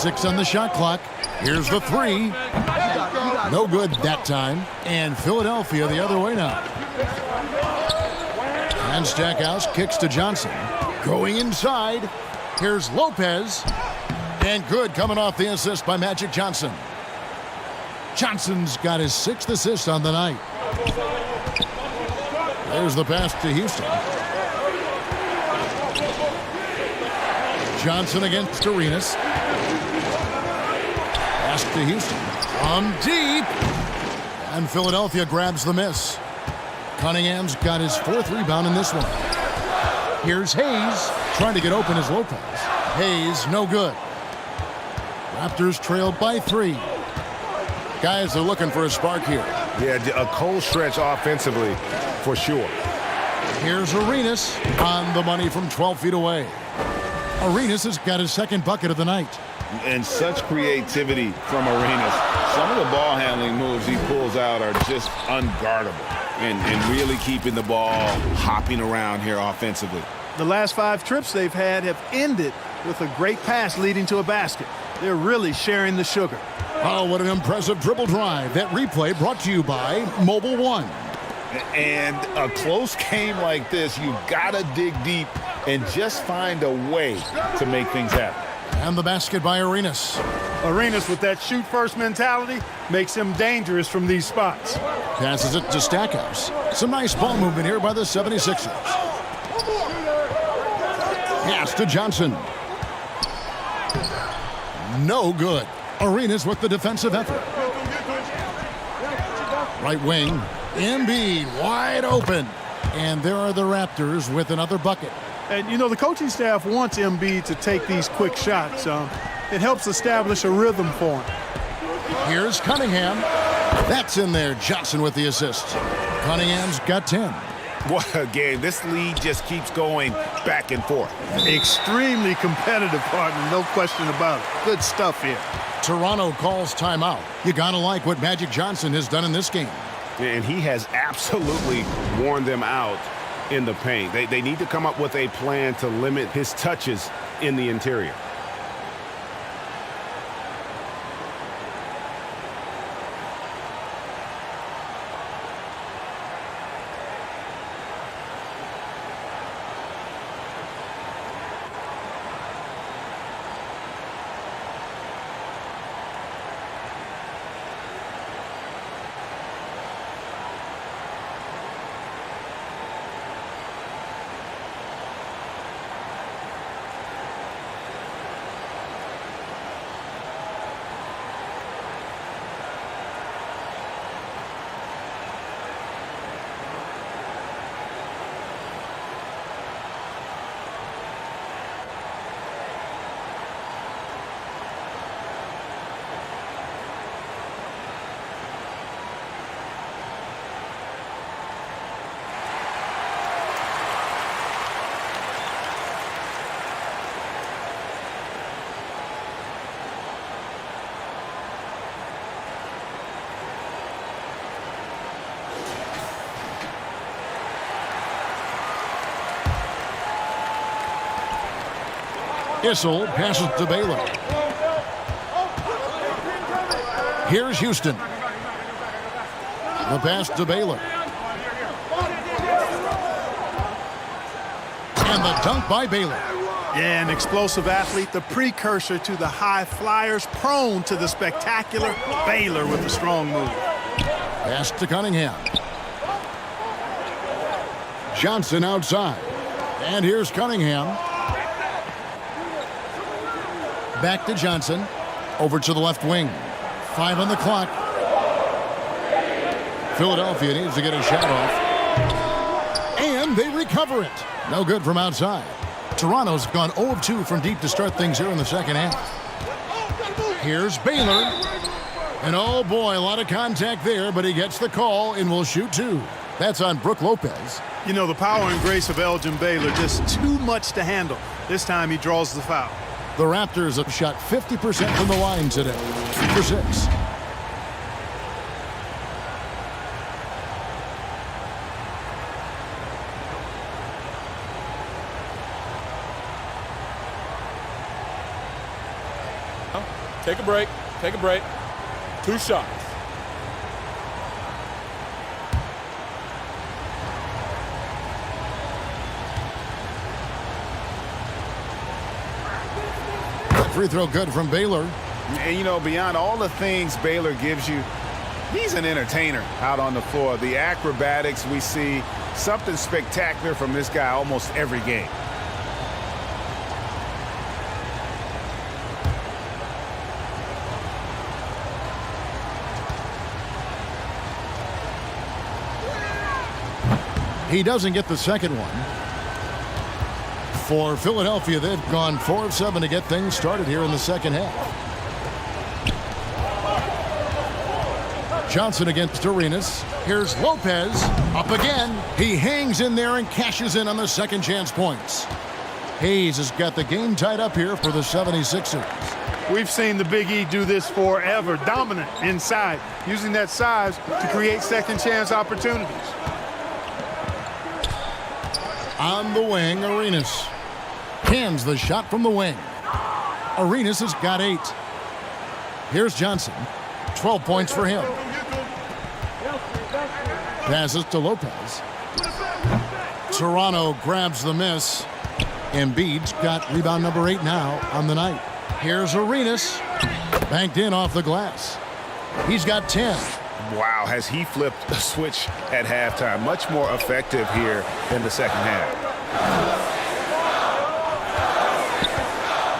6 on the shot clock. Here's the 3. No good that time. And Philadelphia the other way now. And Stackhouse kicks to Johnson. Going inside. Here's Lopez. And good coming off the assist by Magic Johnson. Johnson's got his 6th assist on the night. There's the pass to Houston. Johnson against Arenas. Pass to Houston. From deep. And Philadelphia grabs the miss. Cunningham's got his 4th rebound in this one. Here's Hayes trying to get open as Lopez. Hayes, no good. Raptors trailed by 3. Guys are looking for a spark here. Yeah, a cold stretch offensively for sure. Here's Arenas on the money from 12 feet away. Arenas has got his 2nd bucket of the night. And such creativity from Arenas. Some of the ball handling moves he pulls out are just unguardable. And really keeping the ball hopping around here offensively. The last 5 trips they've had have ended with a great pass leading to a basket. They're really sharing the sugar. Oh, what an impressive dribble drive. That replay brought to you by Mobile One. And a close game like this, you've got to dig deep and just find a way to make things happen. And the basket by Arenas. Arenas with that shoot-first mentality makes him dangerous from these spots. Passes it to Stackhouse. Some nice ball movement here by the 76ers. Pass to Johnson. No good. Arenas with the defensive effort. Right wing. Embiid wide open. And there are the Raptors with another bucket. And, you know, the coaching staff wants Embiid to take these quick shots. It helps establish a rhythm for him. Here's Cunningham. That's in there. Johnson with the assist. Cunningham's got 10. What a game. This lead just keeps going back and forth. Extremely competitive, partner. No question about it. Good stuff here. Toronto calls timeout. You gotta like what Magic Johnson has done in this game. And he has absolutely worn them out in the paint. They need to come up with a plan to limit his touches in the interior. Issel passes to Baylor. Here's Houston. The pass to Baylor. And the dunk by Baylor. Yeah, an explosive athlete, the precursor to the high flyers, prone to the spectacular. Baylor with a strong move. Pass to Cunningham. Johnson outside. And here's Cunningham. Back to Johnson. Over to the left wing. 5 on the clock. Philadelphia needs to get a shot off. And they recover it. No good from outside. Toronto's gone 0 of 2 from deep to start things here in the second half. Here's Baylor. And oh boy, a lot of contact there, but he gets the call and will shoot 2. That's on Brook Lopez. You know, the power and grace of Elgin Baylor, just too much to handle. This time he draws the foul. The Raptors have shot 50% from the line today. 2 for 6. Take a break. Take a break. 2 shots. Free throw good from Baylor. And, you know, beyond all the things Baylor gives you, he's an entertainer out on the floor. The acrobatics we see, something spectacular from this guy almost every game. He doesn't get the second one. For Philadelphia, they've gone 4 of 7 to get things started here in the second half. Johnson against Arenas. Here's Lopez. Up again. He hangs in there and cashes in on the second chance points. Hayes has got the game tied up here for the 76ers. We've seen the Big E do this forever. Dominant inside, using that size to create second chance opportunities. On the wing, Arenas. Hands the shot from the wing. Arenas has got 8. Here's Johnson. 12 points for him. Passes to Lopez. Toronto grabs the miss. Embiid's got rebound number 8 now on the night. Here's Arenas. Banked in off the glass. He's got 10. Wow, has he flipped the switch at halftime. Much more effective here in the second half.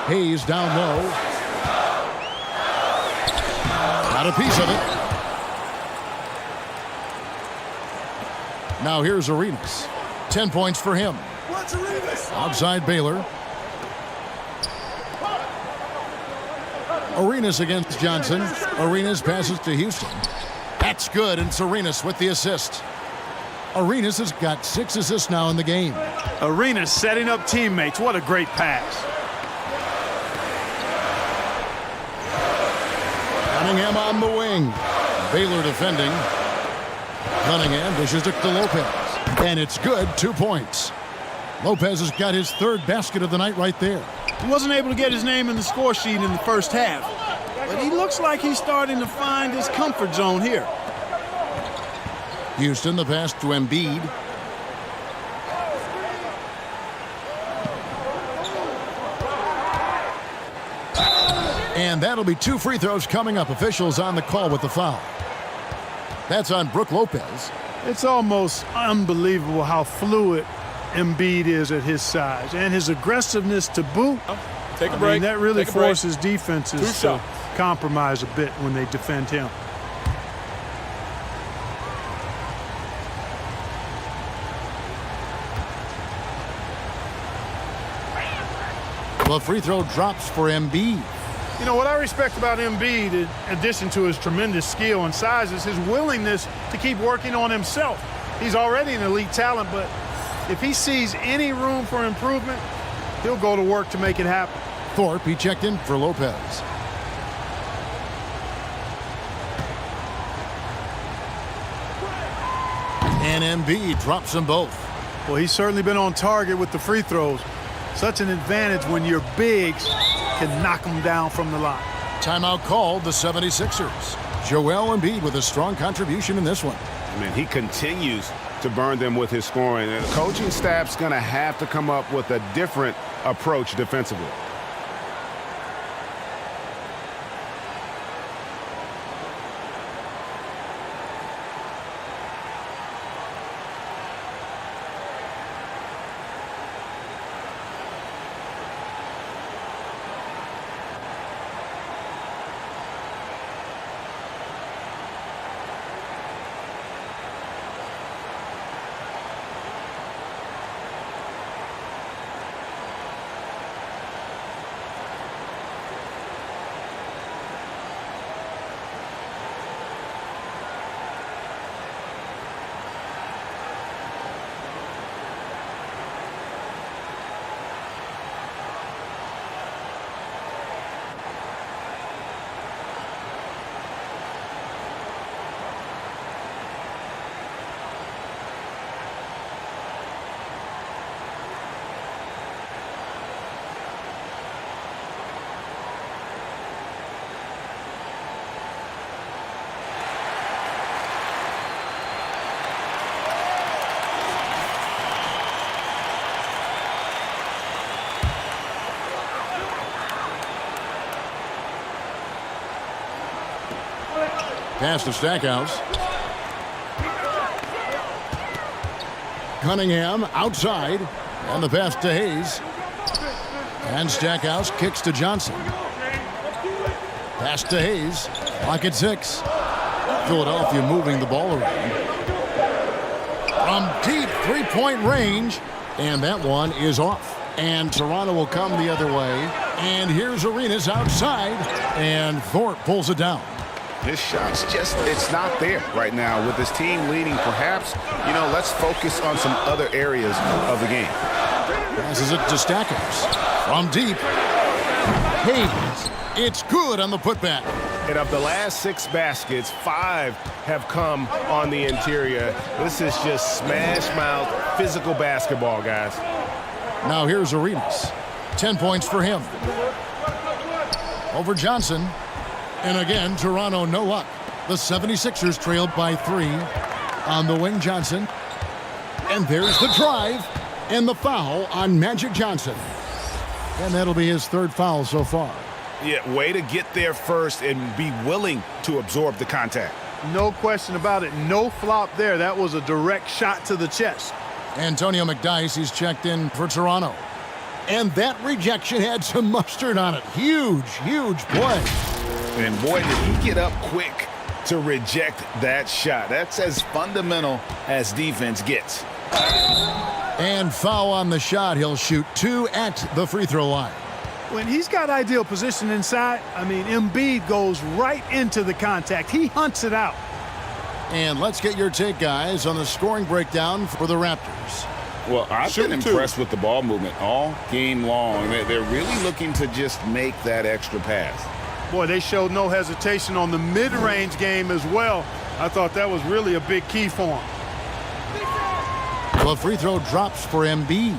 Hayes down low. Got a piece of it. Now here's Arenas. 10 points for him. Outside Baylor. Arenas against Johnson. Arenas passes to Houston. That's good, and it's Arenas with the assist. Arenas has got 6 assists now in the game. Arenas setting up teammates. What a great pass. Cunningham on the wing. Baylor defending. Cunningham dishes it to Lopez. And it's good, 2 points. Lopez has got his 3rd basket of the night right there. He wasn't able to get his name in the score sheet in the first half, but he looks like he's starting to find his comfort zone here. Houston, the pass to Embiid. And that'll be 2 free throws coming up. Officials on the call with the foul. That's on Brook Lopez. It's almost unbelievable how fluid Embiid is at his size, and his aggressiveness to boot. Take a break. That really Take a break. forces defenses to compromise a bit when they defend him. The free throw drops for Embiid. You know, what I respect about Embiid, in addition to his tremendous skill and size, is his willingness to keep working on himself. He's already an elite talent, but if he sees any room for improvement, he'll go to work to make it happen. Thorpe, he checked in for Lopez. And Embiid drops them both. Well, he's certainly been on target with the free throws. Such an advantage when your bigs can knock them down from the line. Timeout called, the 76ers. Joel Embiid with a strong contribution in this one. I mean, he continues to burn them with his scoring. And the coaching staff's going to have to come up with a different approach defensively. Pass to Stackhouse. Cunningham outside. And the pass to Hayes. And Stackhouse kicks to Johnson. Pass to Hayes. Clock at 6. Philadelphia moving the ball around. From deep three-point range. And that one is off. And Toronto will come the other way. And here's Arenas outside. And Thorpe pulls it down. His shot's just, it's not there right now. With his team leading, perhaps, you know, let's focus on some other areas of the game. Passes it to Stackhouse. From deep. Hayes. It's good on the putback. And of the last 6 baskets, 5 have come on the interior. This is just smash mouth, physical basketball, guys. Now here's Arenas. 10 points for him. Over Johnson. And again, Toronto no luck. The 76ers trailed by 3. On the wing, Johnson. And there's the drive and the foul on Magic Johnson. And that'll be his 3rd foul so far. Yeah, way to get there first and be willing to absorb the contact. No question about it. No flop there. That was a direct shot to the chest. Antonio McDyess, he's checked in for Toronto. And that rejection had some mustard on it. Huge, huge play. And boy, did he get up quick to reject that shot. That's as fundamental as defense gets. And foul on the shot. He'll shoot 2 at the free throw line. When he's got ideal position inside, I mean, Embiid goes right into the contact. He hunts it out. And let's get your take, guys, on the scoring breakdown for the Raptors. Well, I've been impressed with the ball movement all game long. They're really looking to just make that extra pass. Boy, they showed no hesitation on the mid-range game as well. I thought that was really a big key for them. The free throw drops for Embiid.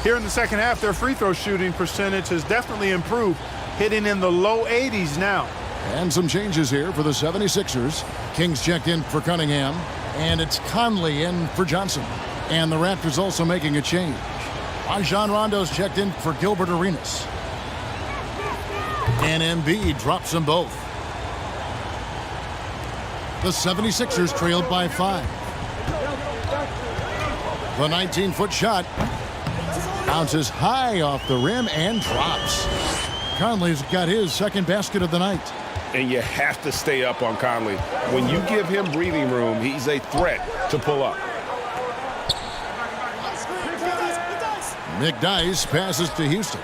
Here in the second half, their free throw shooting percentage has definitely improved, hitting in the low 80s now. And some changes here for the 76ers. Kings checked in for Cunningham, and it's Conley in for Johnson. And the Raptors also making a change. Rajon Rondo's checked in for Gilbert Arenas. And Embiid drops them both. The 76ers trailed by 5. The 19-foot shot bounces high off the rim and drops. Conley's got his second basket of the night. And you have to stay up on Conley. When you give him breathing room, he's a threat to pull up. Nick Dice passes to Houston.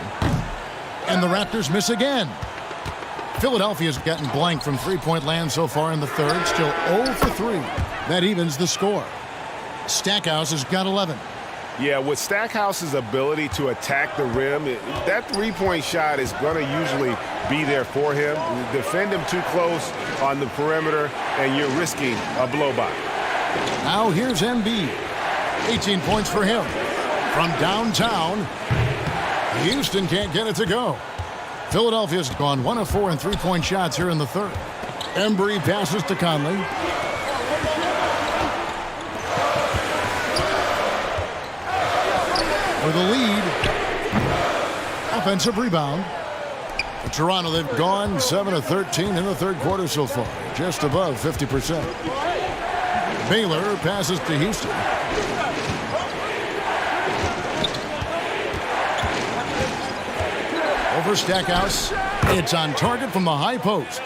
And the Raptors miss again. Philadelphia's gotten blank from three-point land so far in the third. Still 0 for 3. That evens the score. Stackhouse has got 11. Yeah, with Stackhouse's ability to attack the rim, that three-point shot is going to usually be there for him. Defend him too close on the perimeter, and you're risking a blow-by. Now here's Embiid. 18 points for him. From downtown, Houston can't get it to go. Philadelphia's gone 1 of 4 in three-point shots here in the third. Embiid passes to Conley. For the lead. Offensive rebound. For Toronto, they've gone 7 of 13 in the third quarter so far. Just above 50%. Baylor passes to Houston. Over Stackhouse. It's on target from the high post.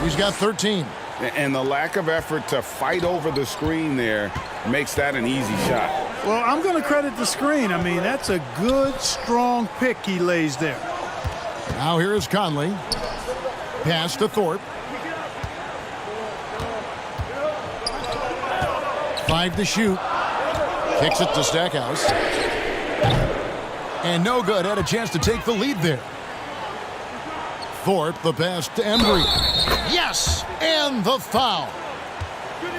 He's got 13. And the lack of effort to fight over the screen there makes that an easy shot. Well, I'm going to credit the screen. I mean, that's a good, strong pick he lays there. Now here is Conley. Pass to Thorpe. 5 to shoot. Kicks it to Stackhouse. And no good. Had a chance to take the lead there. Thorpe, the pass to Embiid. Yes! And the foul.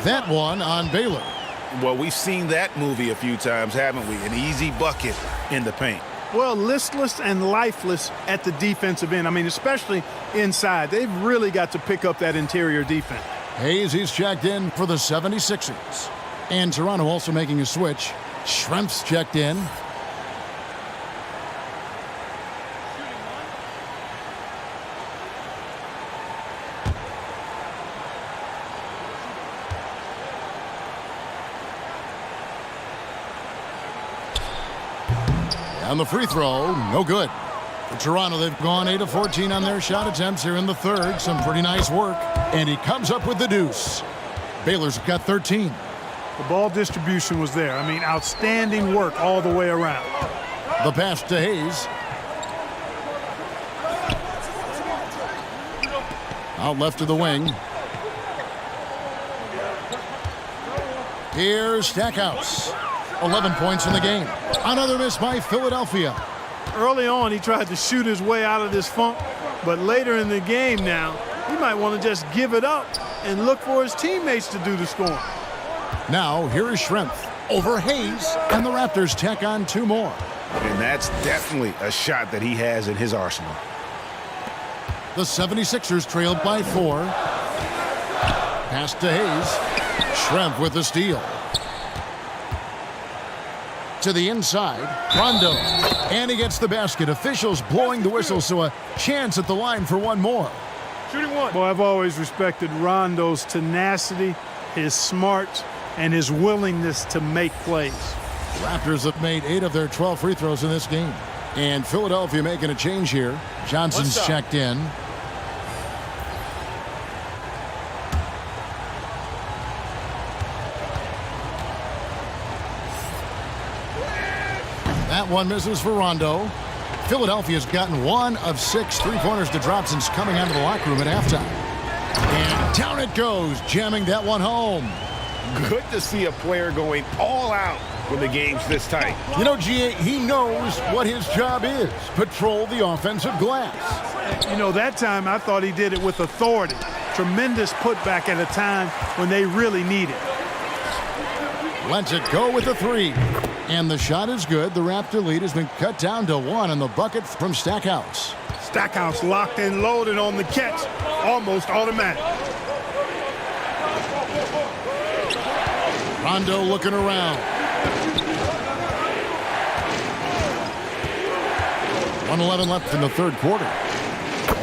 That one on Baylor. Well, we've seen that movie a few times, haven't we? An easy bucket in the paint. Well, listless and lifeless at the defensive end. I mean, especially inside. They've really got to pick up that interior defense. Hayes, he's checked in for the 76ers. And Toronto also making a switch. Schrempf's checked in. And the free throw, no good. For Toronto, they've gone 8 of 14 on their shot attempts here in the third. Some pretty nice work. And he comes up with the deuce. Baylor's got 13. The ball distribution was there. I mean, outstanding work all the way around. The pass to Hayes. Out left to the wing. Here's Stackhouse. 11 points in the game. Another miss by Philadelphia. Early on, he tried to shoot his way out of this funk, but later in the game now, he might want to just give it up and look for his teammates to do the scoring. Now, here is Schrempf over Hayes, and the Raptors tack on 2 more. And that's definitely a shot that he has in his arsenal. The 76ers trailed by 4. Pass to Hayes. Schrempf with the steal. To the inside, Rondo. And he gets the basket. Officials blowing the whistle, so a chance at the line for one more. Shooting one. Well, I've always respected Rondo's tenacity, his smarts, and his willingness to make plays. Raptors have made 8 of their 12 free throws in this game. And Philadelphia making a change here. Johnson's checked in. That one misses for Rondo. Philadelphia's gotten 1 of 6 three-pointers to drop since coming out of the locker room at halftime. And down it goes, jamming that one home. Good to see a player going all out when the game's this tight. You know, G.A., he knows what his job is. Patrol the offensive glass. You know, that time I thought he did it with authority. Tremendous putback at a time when they really need it. Lets it go with the three. And the shot is good. The Raptor lead has been cut down to one in the bucket from Stackhouse. Stackhouse locked and loaded on the catch. Almost automatic. Rondo looking around. 1:11 left in the third quarter.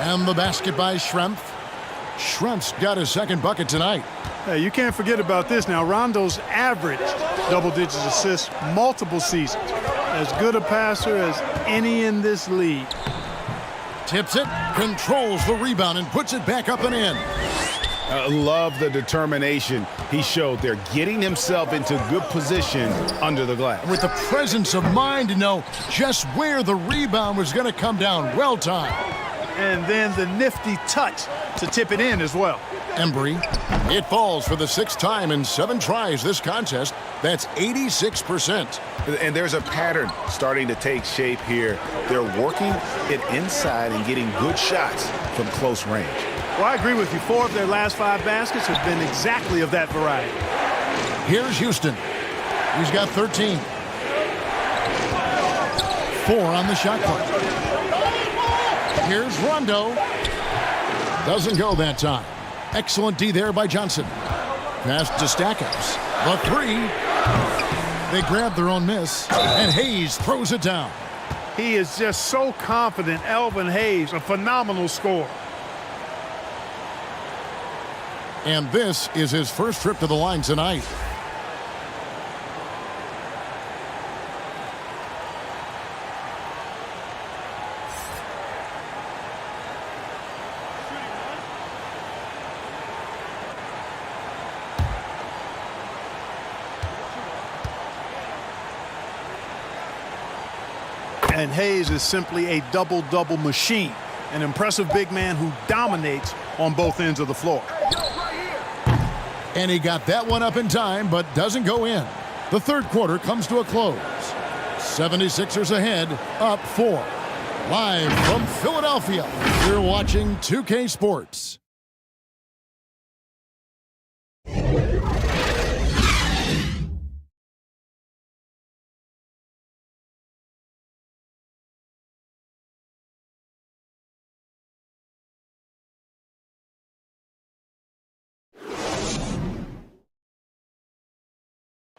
And the basket by Schrempf. Schrempf's got his second bucket tonight. Hey, you can't forget about this now. Rondo's averaged double-digit assists multiple seasons. As good a passer as any in this league. Tips it, controls the rebound, and puts it back up and in. Love the determination he showed there, getting himself into good position under the glass. With the presence of mind to know just where the rebound was going to come down. Well timed. And then the nifty touch to tip it in as well. Embry. It falls for the sixth time in 7 tries this contest. That's 86%. And there's a pattern starting to take shape here. They're working it inside and getting good shots from close range. Well, I agree with you. 4 of their last 5 baskets have been exactly of that variety. Here's Houston. He's got 13. 4 on the shot clock. Here's Rondo. Doesn't go that time. Excellent D there by Johnson. Pass to Stackhouse. The 3. They grab their own miss, and Hayes throws it down. He is just so confident. Elvin Hayes, a phenomenal scorer. And this is his first trip to the line tonight. And Hayes is simply a double-double machine. An impressive big man who dominates on both ends of the floor. And he got that one up in time, but doesn't go in. The third quarter comes to a close. 76ers ahead, up 4. Live from Philadelphia, you're watching 2K Sports.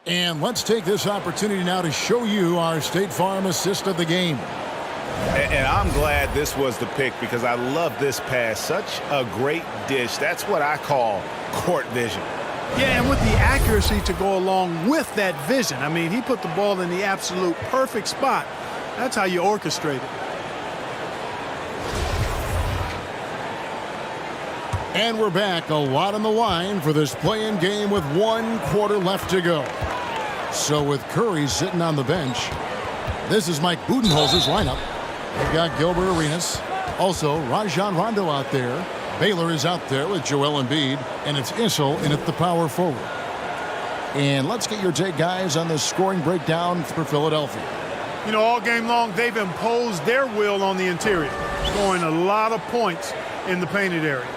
And let's take this opportunity now to show you our State Farm assist of the game. And I'm glad this was the pick because I love this pass. Such a great dish. That's what I call court vision. Yeah, and with the accuracy to go along with that vision. I mean, he put the ball in the absolute perfect spot. That's how you orchestrate it. And we're back. A lot on the line for this play-in game with 1 quarter left to go. So with Curry sitting on the bench, this is Mike Budenholzer's lineup. They've got Gilbert Arenas. Also, Rajon Rondo out there. Baylor is out there with Joel Embiid. And it's Issel in at the power forward. And let's get your take, guys, on the scoring breakdown for Philadelphia. You know, all game long, they've imposed their will on the interior, scoring a lot of points in the painted area.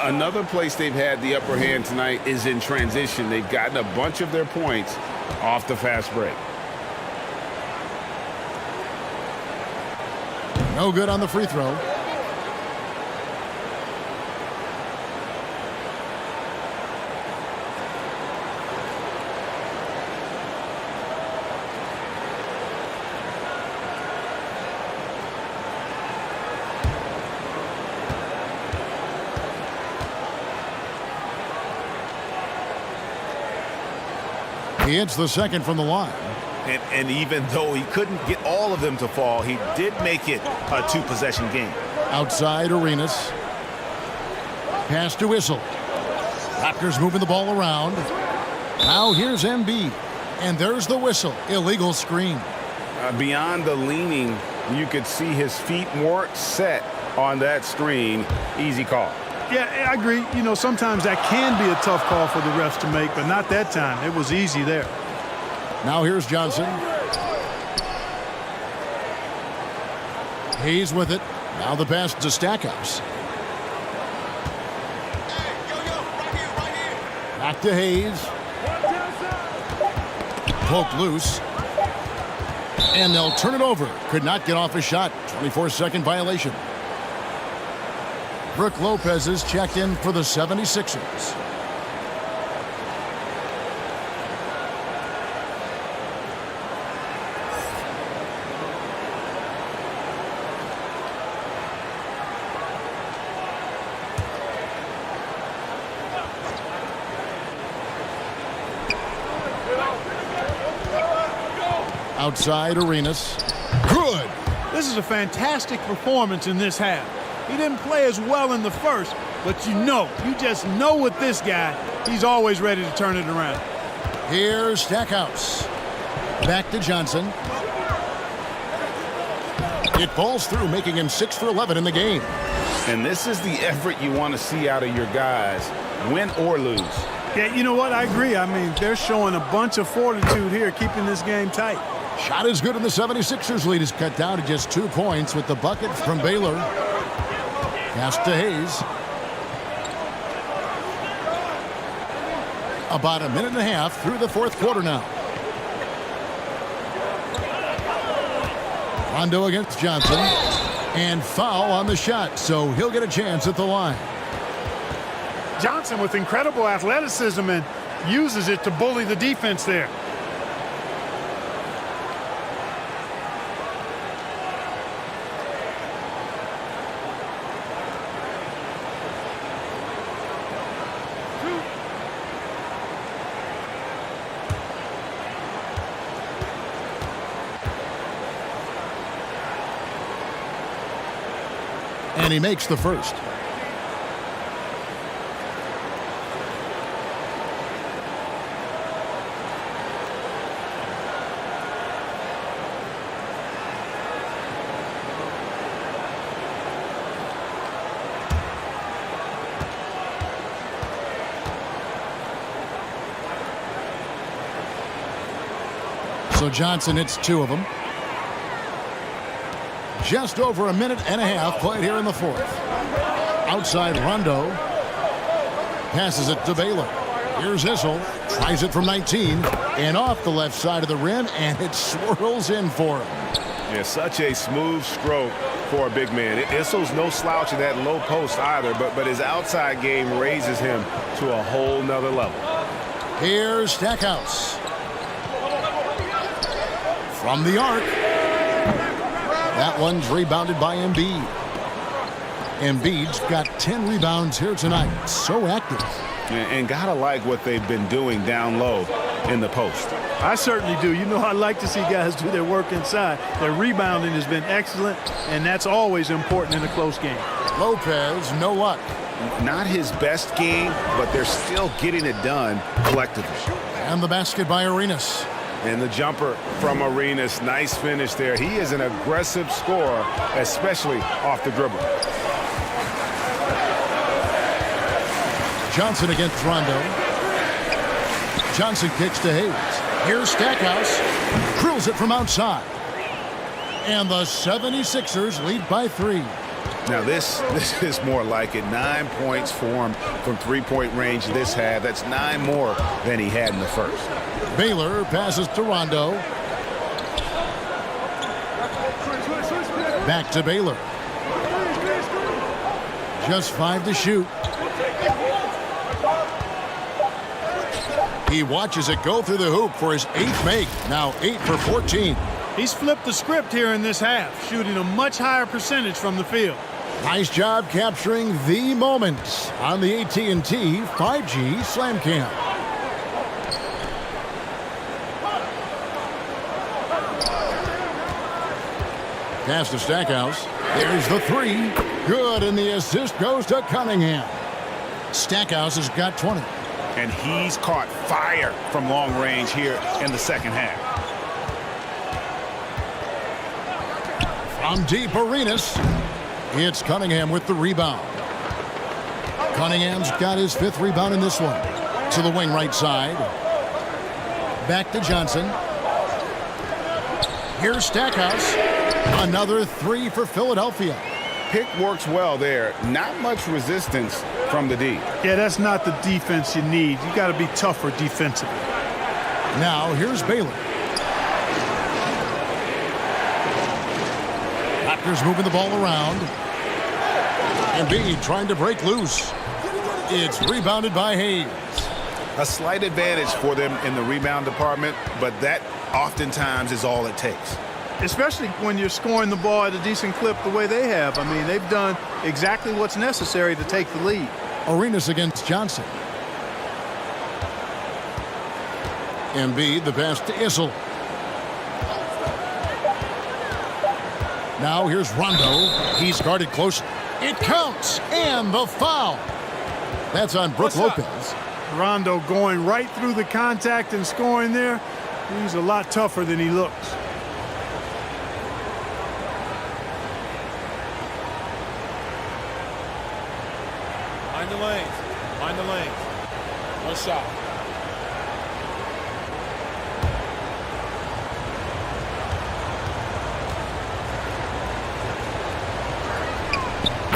Another place they've had the upper hand tonight is in transition. They've gotten a bunch of their points off the fast break. No good on the free throw. He hits the second from the line. And even though he couldn't get all of them to fall, he did make it a 2-possession game. Outside Arenas. Pass to Issel. Raptors moving the ball around. Now here's Embiid. And there's the whistle. Illegal screen. Beyond the leaning, you could see his feet more set on that screen. Easy call. Yeah, I agree. You know, sometimes that can be a tough call for the refs to make, but not that time. It was easy there. Now here's Johnson. Hayes with it. Now the pass to Stackhouse. Back to Hayes. Poked loose. And they'll turn it over. Could not get off a shot. 24-second violation. Brook Lopez is checked in for the 76ers. Outside Arenas. Good. This is a fantastic performance in this half. He didn't play as well in the first, but you just know with this guy, he's always ready to turn it around. Here's Stackhouse. Back to Johnson. It falls through, making him 6 for 11 in the game. And this is the effort you want to see out of your guys, win or lose. Yeah, you know what? I agree. I mean, they're showing a bunch of fortitude here, keeping this game tight. Shot is good, and the 76ers lead is cut down to just 2 points with the bucket from Baylor. Pass to Hayes. About a minute and a half through the fourth quarter now. Rondo against Johnson. And foul on the shot, so he'll get a chance at the line. Johnson with incredible athleticism and uses it to bully the defense there. And he makes the first. So Johnson hits 2 of them. Just over a minute and a half played here in the fourth. Outside Rondo. Passes it to Baylor. Here's Issel. Tries it from 19. And off the left side of the rim. And it swirls in for him. Yeah, such a smooth stroke for a big man. Issel's no slouch at that low post either. But his outside game raises him to a whole nother level. Here's Stackhouse. From the arc. That one's rebounded by Embiid. Embiid's got 10 rebounds here tonight. So active. And gotta like what they've been doing down low in the post. I certainly do. You know, I like to see guys do their work inside. Their rebounding has been excellent, and that's always important in a close game. Lopez, no luck. Not his best game, but they're still getting it done collectively. And the basket by Arenas. And the jumper from Arenas. Nice finish there. He is an aggressive scorer, especially off the dribble. Johnson against Rondo. Johnson kicks to Hayes. Here's Stackhouse. Drills it from outside. And the 76ers lead by 3. Now this is more like it. 9 points for him from three-point range this half. That's 9 more than he had in the first. Baylor passes to Rondo. Back to Baylor. Just 5 to shoot. He watches it go through the hoop for his 8th make. Now 8 for 14. He's flipped the script here in this half, shooting a much higher percentage from the field. Nice job capturing the moments on the AT&T 5G Slam Cam. Pass to Stackhouse. There's the 3. Good, and the assist goes to Cunningham. Stackhouse has got 20. And he's caught fire from long range here in the second half. From deep, Arenas. It's Cunningham with the rebound. Cunningham's got his 5th rebound in this one. To the wing right side. Back to Johnson. Here's Stackhouse. Another 3 for Philadelphia. Pick works well there. Not much resistance from the D. Yeah, that's not the defense you need. You got to be tougher defensively. Now here's Baylor. Raptors moving the ball around. Embiid trying to break loose. It's rebounded by Hayes. A slight advantage for them in the rebound department, but that oftentimes is all it takes. Especially when you're scoring the ball at a decent clip the way they have. I mean, they've done exactly what's necessary to take the lead. Arenas against Johnson. Embiid, the pass to Issel. Now here's Rondo. He's guarded close. It counts, and the foul. That's on Brook Lopez. Rondo going right through the contact and scoring there. He's a lot tougher than he looks. Mind the lanes. Mind the lanes. One shot.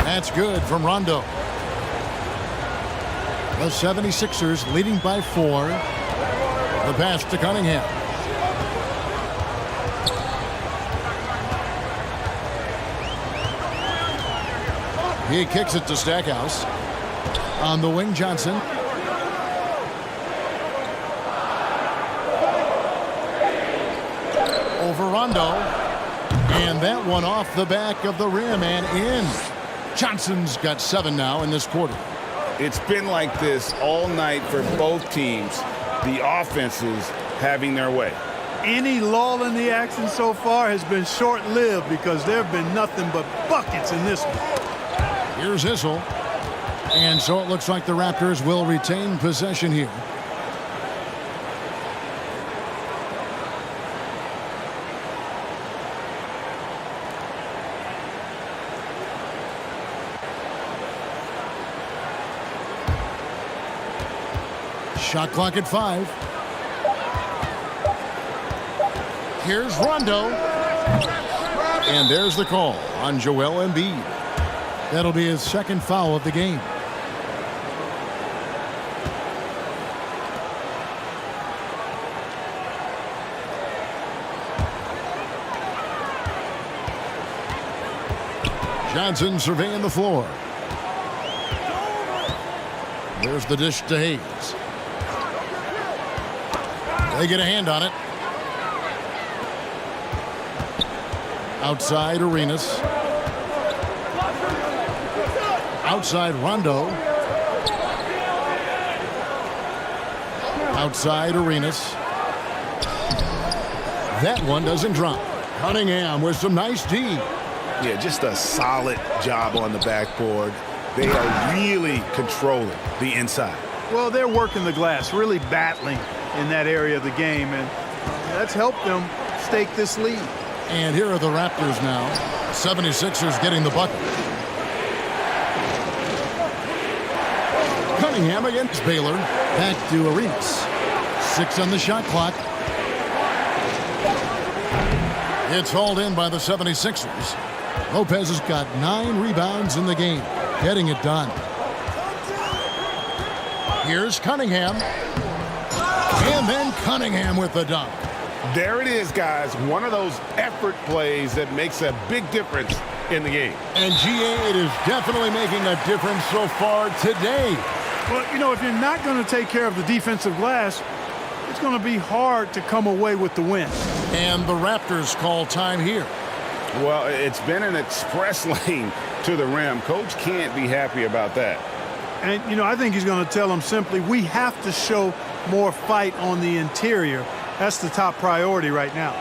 That's good from Rondo. The 76ers leading by 4. The pass to Cunningham. He kicks it to Stackhouse. On the wing, Johnson. Over Rondo. And that one off the back of the rim and in. Johnson's got 7 now in this quarter. It's been like this all night for both teams. The offenses having their way. Any lull in the action so far has been short-lived because there have been nothing but buckets in this one. Here's Issel. And so it looks like the Raptors will retain possession here. Shot clock at 5. Here's Rondo. And there's the call on Joel Embiid. That'll be his 2nd foul of the game. Johnson surveying the floor. There's the dish to Hayes. They get a hand on it. Outside Arenas. Outside Rondo. Outside Arenas. That one doesn't drop. Cunningham with some nice D. Yeah, just a solid job on the backboard. They are really controlling the inside. Well, they're working the glass, really battling in that area of the game, and that's helped them stake this lead. And here are the Raptors now. 76ers getting the bucket. Cunningham against Baylor. Back to Arenas. 6 on the shot clock. It's hauled in by the 76ers. Lopez has got 9 rebounds in the game. Getting it done. Here's Cunningham. And then Cunningham with the dunk. There it is, guys. One of those effort plays that makes a big difference in the game. And GA, it is definitely making a difference so far today. Well, you know, if you're not going to take care of the defensive glass, it's going to be hard to come away with the win. And the Raptors call time here. Well, it's been an express lane to the rim. Coach can't be happy about that. And, you know, I think he's going to tell them simply, we have to show more fight on the interior. That's the top priority right now.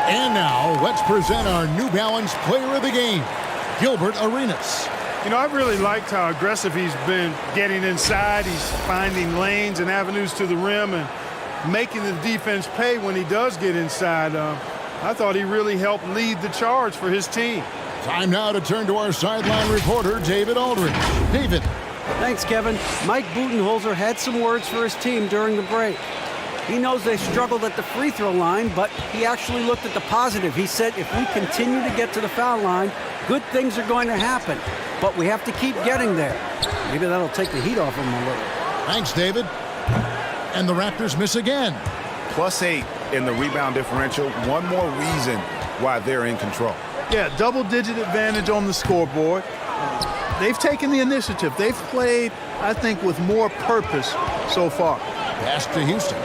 And now, let's present our New Balance Player of the Game, Gilbert Arenas. You know, I've really liked how aggressive he's been getting inside. He's finding lanes and avenues to the rim and making the defense pay when he does get inside. I thought he really helped lead the charge for his team. Time now to turn to our sideline reporter, David Aldridge. David. Thanks, Kevin. Mike Budenholzer had some words for his team during the break. He knows they struggled at the free throw line, but he actually looked at the positive. He said, if we continue to get to the foul line, good things are going to happen. But we have to keep getting there. Maybe that'll take the heat off him a little. Thanks, David. And the Raptors miss again. +8 in the rebound differential. One more reason why they're in control. Yeah, double-digit advantage on the scoreboard. They've taken the initiative. They've played, I think, with more purpose so far. Pass to Houston.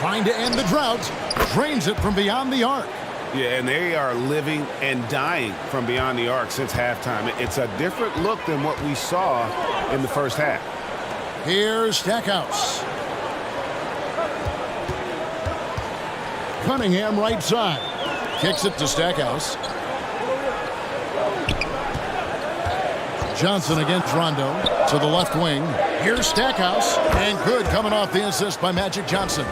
Trying to end the drought. Drains it from beyond the arc. Yeah, and they are living and dying from beyond the arc since halftime. It's a different look than what we saw in the first half. Here's Stackhouse. Cunningham right side. Kicks it to Stackhouse. Johnson against Rondo to the left wing. Here's Stackhouse. And good coming off the assist by Magic Johnson.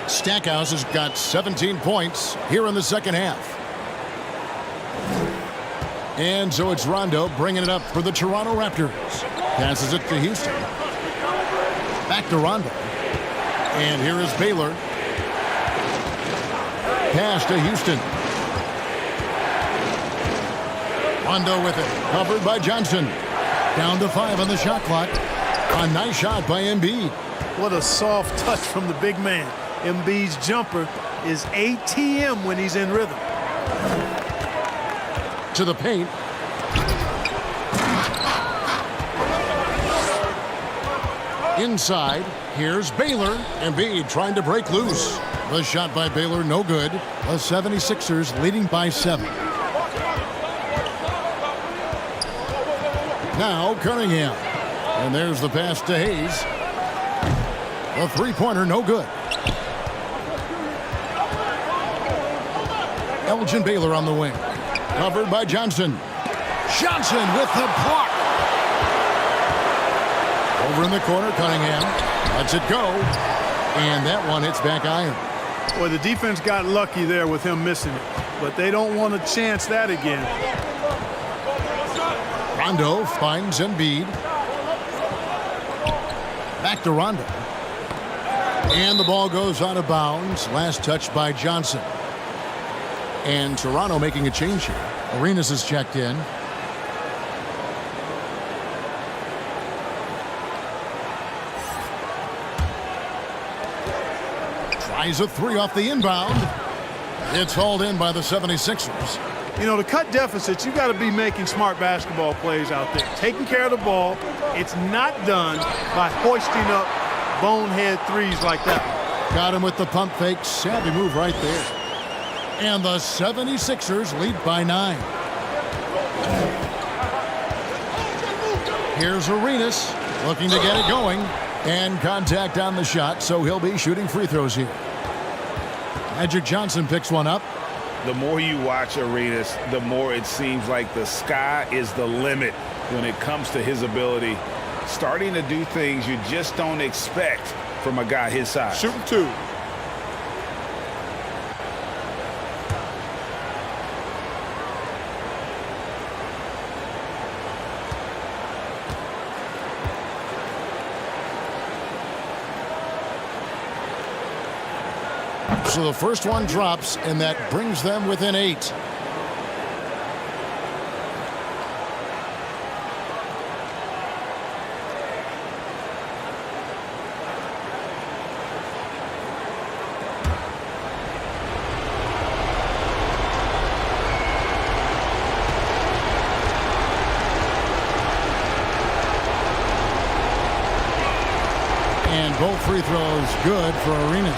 Stackhouse has got 17 points here in the second half. And so it's Rondo bringing it up for the Toronto Raptors. Passes it to Houston. Back to Rondo. And here is Baylor. Pass to Houston. Rondo with it. Covered by Johnson. Down to 5 on the shot clock. A nice shot by Embiid. What a soft touch from the big man. Embiid's jumper is ATM when he's in rhythm. To the paint. Inside, here's Baylor. Embiid trying to break loose. The shot by Baylor, no good. The 76ers leading by 7. Now Cunningham. And there's the pass to Hayes. The three-pointer, no good. Elgin Baylor on the wing. Covered by Johnson. Johnson with the block. Over in the corner, Cunningham lets it go. And that one hits back iron. Boy, the defense got lucky there with him missing it. But they don't want to chance that again. Rondo finds Embiid. Back to Rondo. And the ball goes out of bounds. Last touch by Johnson. And Toronto making a change here. Arenas is checked in. Tries a three off the inbound. It's hauled in by the 76ers. You know, to cut deficits, you got to be making smart basketball plays out there. Taking care of the ball. It's not done by hoisting up bonehead threes like that. Got him with the pump fake. Savvy move right there. And the 76ers lead by 9. Here's Arenas looking to get it going. And contact on the shot, so he'll be shooting free throws here. Magic Johnson picks one up. The more you watch Arenas, the more it seems like the sky is the limit when it comes to his ability. Starting to do things you just don't expect from a guy his size. Shooting 2. So the first one drops, and that brings them within 8. And both free throws good for Arenas.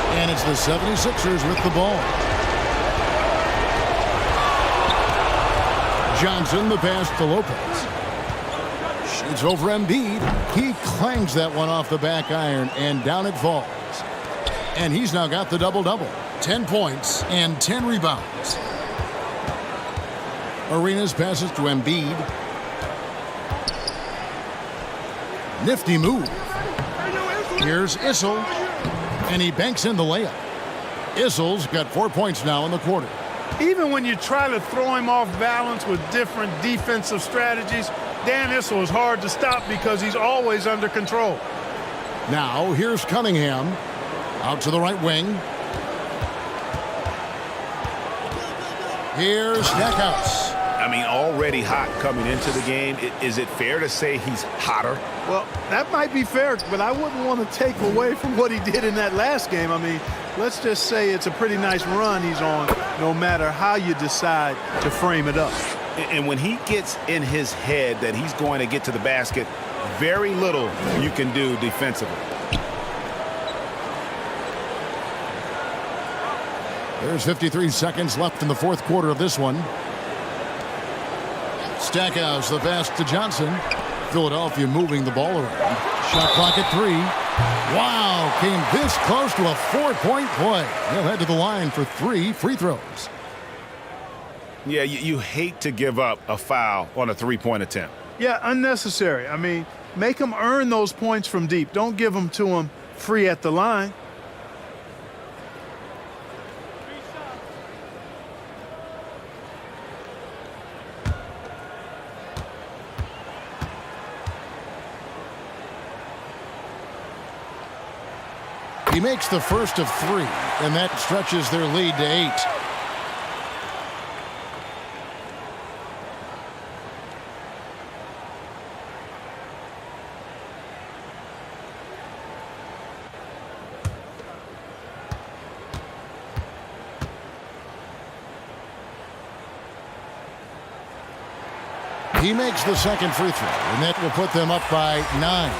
And it's the 76ers with the ball. Johnson, the pass to Lopez. Shoots over Embiid. He clangs that one off the back iron, and down it falls. And he's now got the double-double. 10 points and 10 rebounds. Arenas passes to Embiid. Nifty move. Here's Issel, and he banks in the layup. Issel's got 4 points now in the quarter. Even when you try to throw him off balance with different defensive strategies, Dan Issel is hard to stop because he's always under control. Now, here's Cunningham. Out to the right wing. Here's Stackhouse. I mean, already hot coming into the game. Is it fair to say he's hotter? Well, that might be fair, but I wouldn't want to take away from what he did in that last game. I mean, let's just say it's a pretty nice run he's on, no matter how you decide to frame it up. And when he gets in his head that he's going to get to the basket, very little you can do defensively. There's 53 seconds left in the fourth quarter of this one. Stackhouse, the pass to Johnson. Philadelphia moving the ball around. Shot clock at 3. Wow, came this close to a 4-point play. They'll head to the line for 3 free throws. Yeah, you hate to give up a foul on a three-point attempt. Yeah, unnecessary. I mean, make them earn those points from deep. Don't give them to them free at the line. He makes the first of 3, and that stretches their lead to 8. He makes the second free throw, and that will put them up by 9.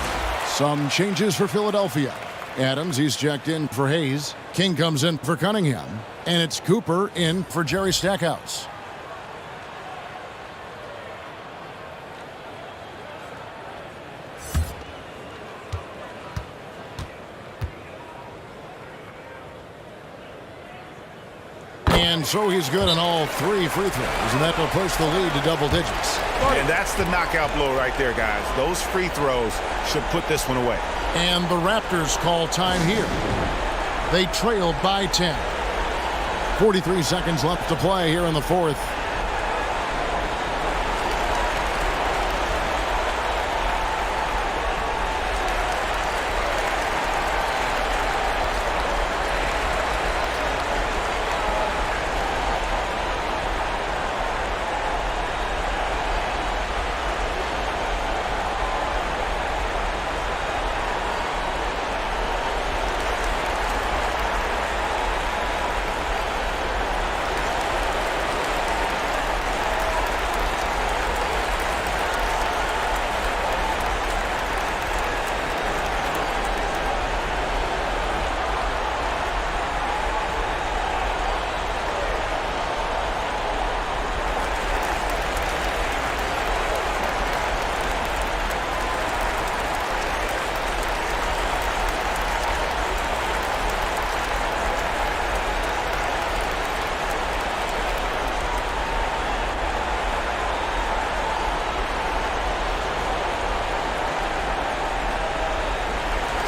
Some changes for Philadelphia. Adams, he's checked in for Hayes. King comes in for Cunningham. And it's Cooper in for Jerry Stackhouse. And so he's good on all 3 free throws, and that will push the lead to double digits. And that's the knockout blow right there, guys. Those free throws should put this one away. And the Raptors call time here. They trail by 10. 43 seconds left to play here in the fourth.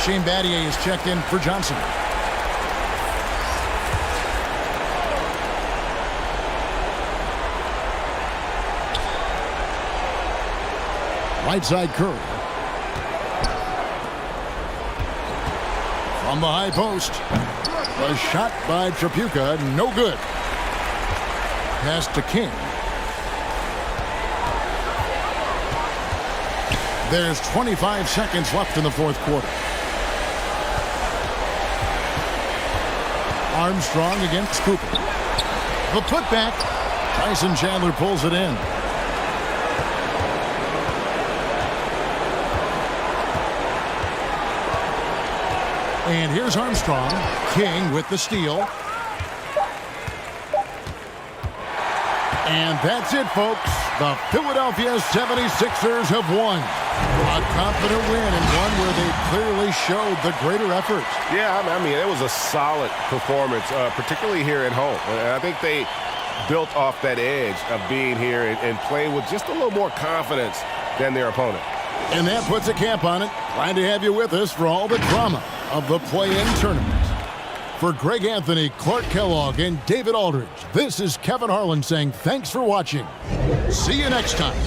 Shane Battier is checked in for Johnson. Right side Curry. From the high post. A shot by Tripucka, no good. Pass to King. There's 25 seconds left in the fourth quarter. Armstrong against Cooper. The putback. Tyson Chandler pulls it in. And here's Armstrong. King with the steal. And that's it, folks. The Philadelphia 76ers have won. A confident win and one where they clearly showed the greater effort. Yeah, I mean, it was a solid performance, particularly here at home. And I think they built off that edge of being here and playing with just a little more confidence than their opponent. And that puts a cap on it. Glad to have you with us for all the drama of the play-in tournament. For Greg Anthony, Clark Kellogg, and David Aldridge, this is Kevin Harlan saying thanks for watching. See you next time.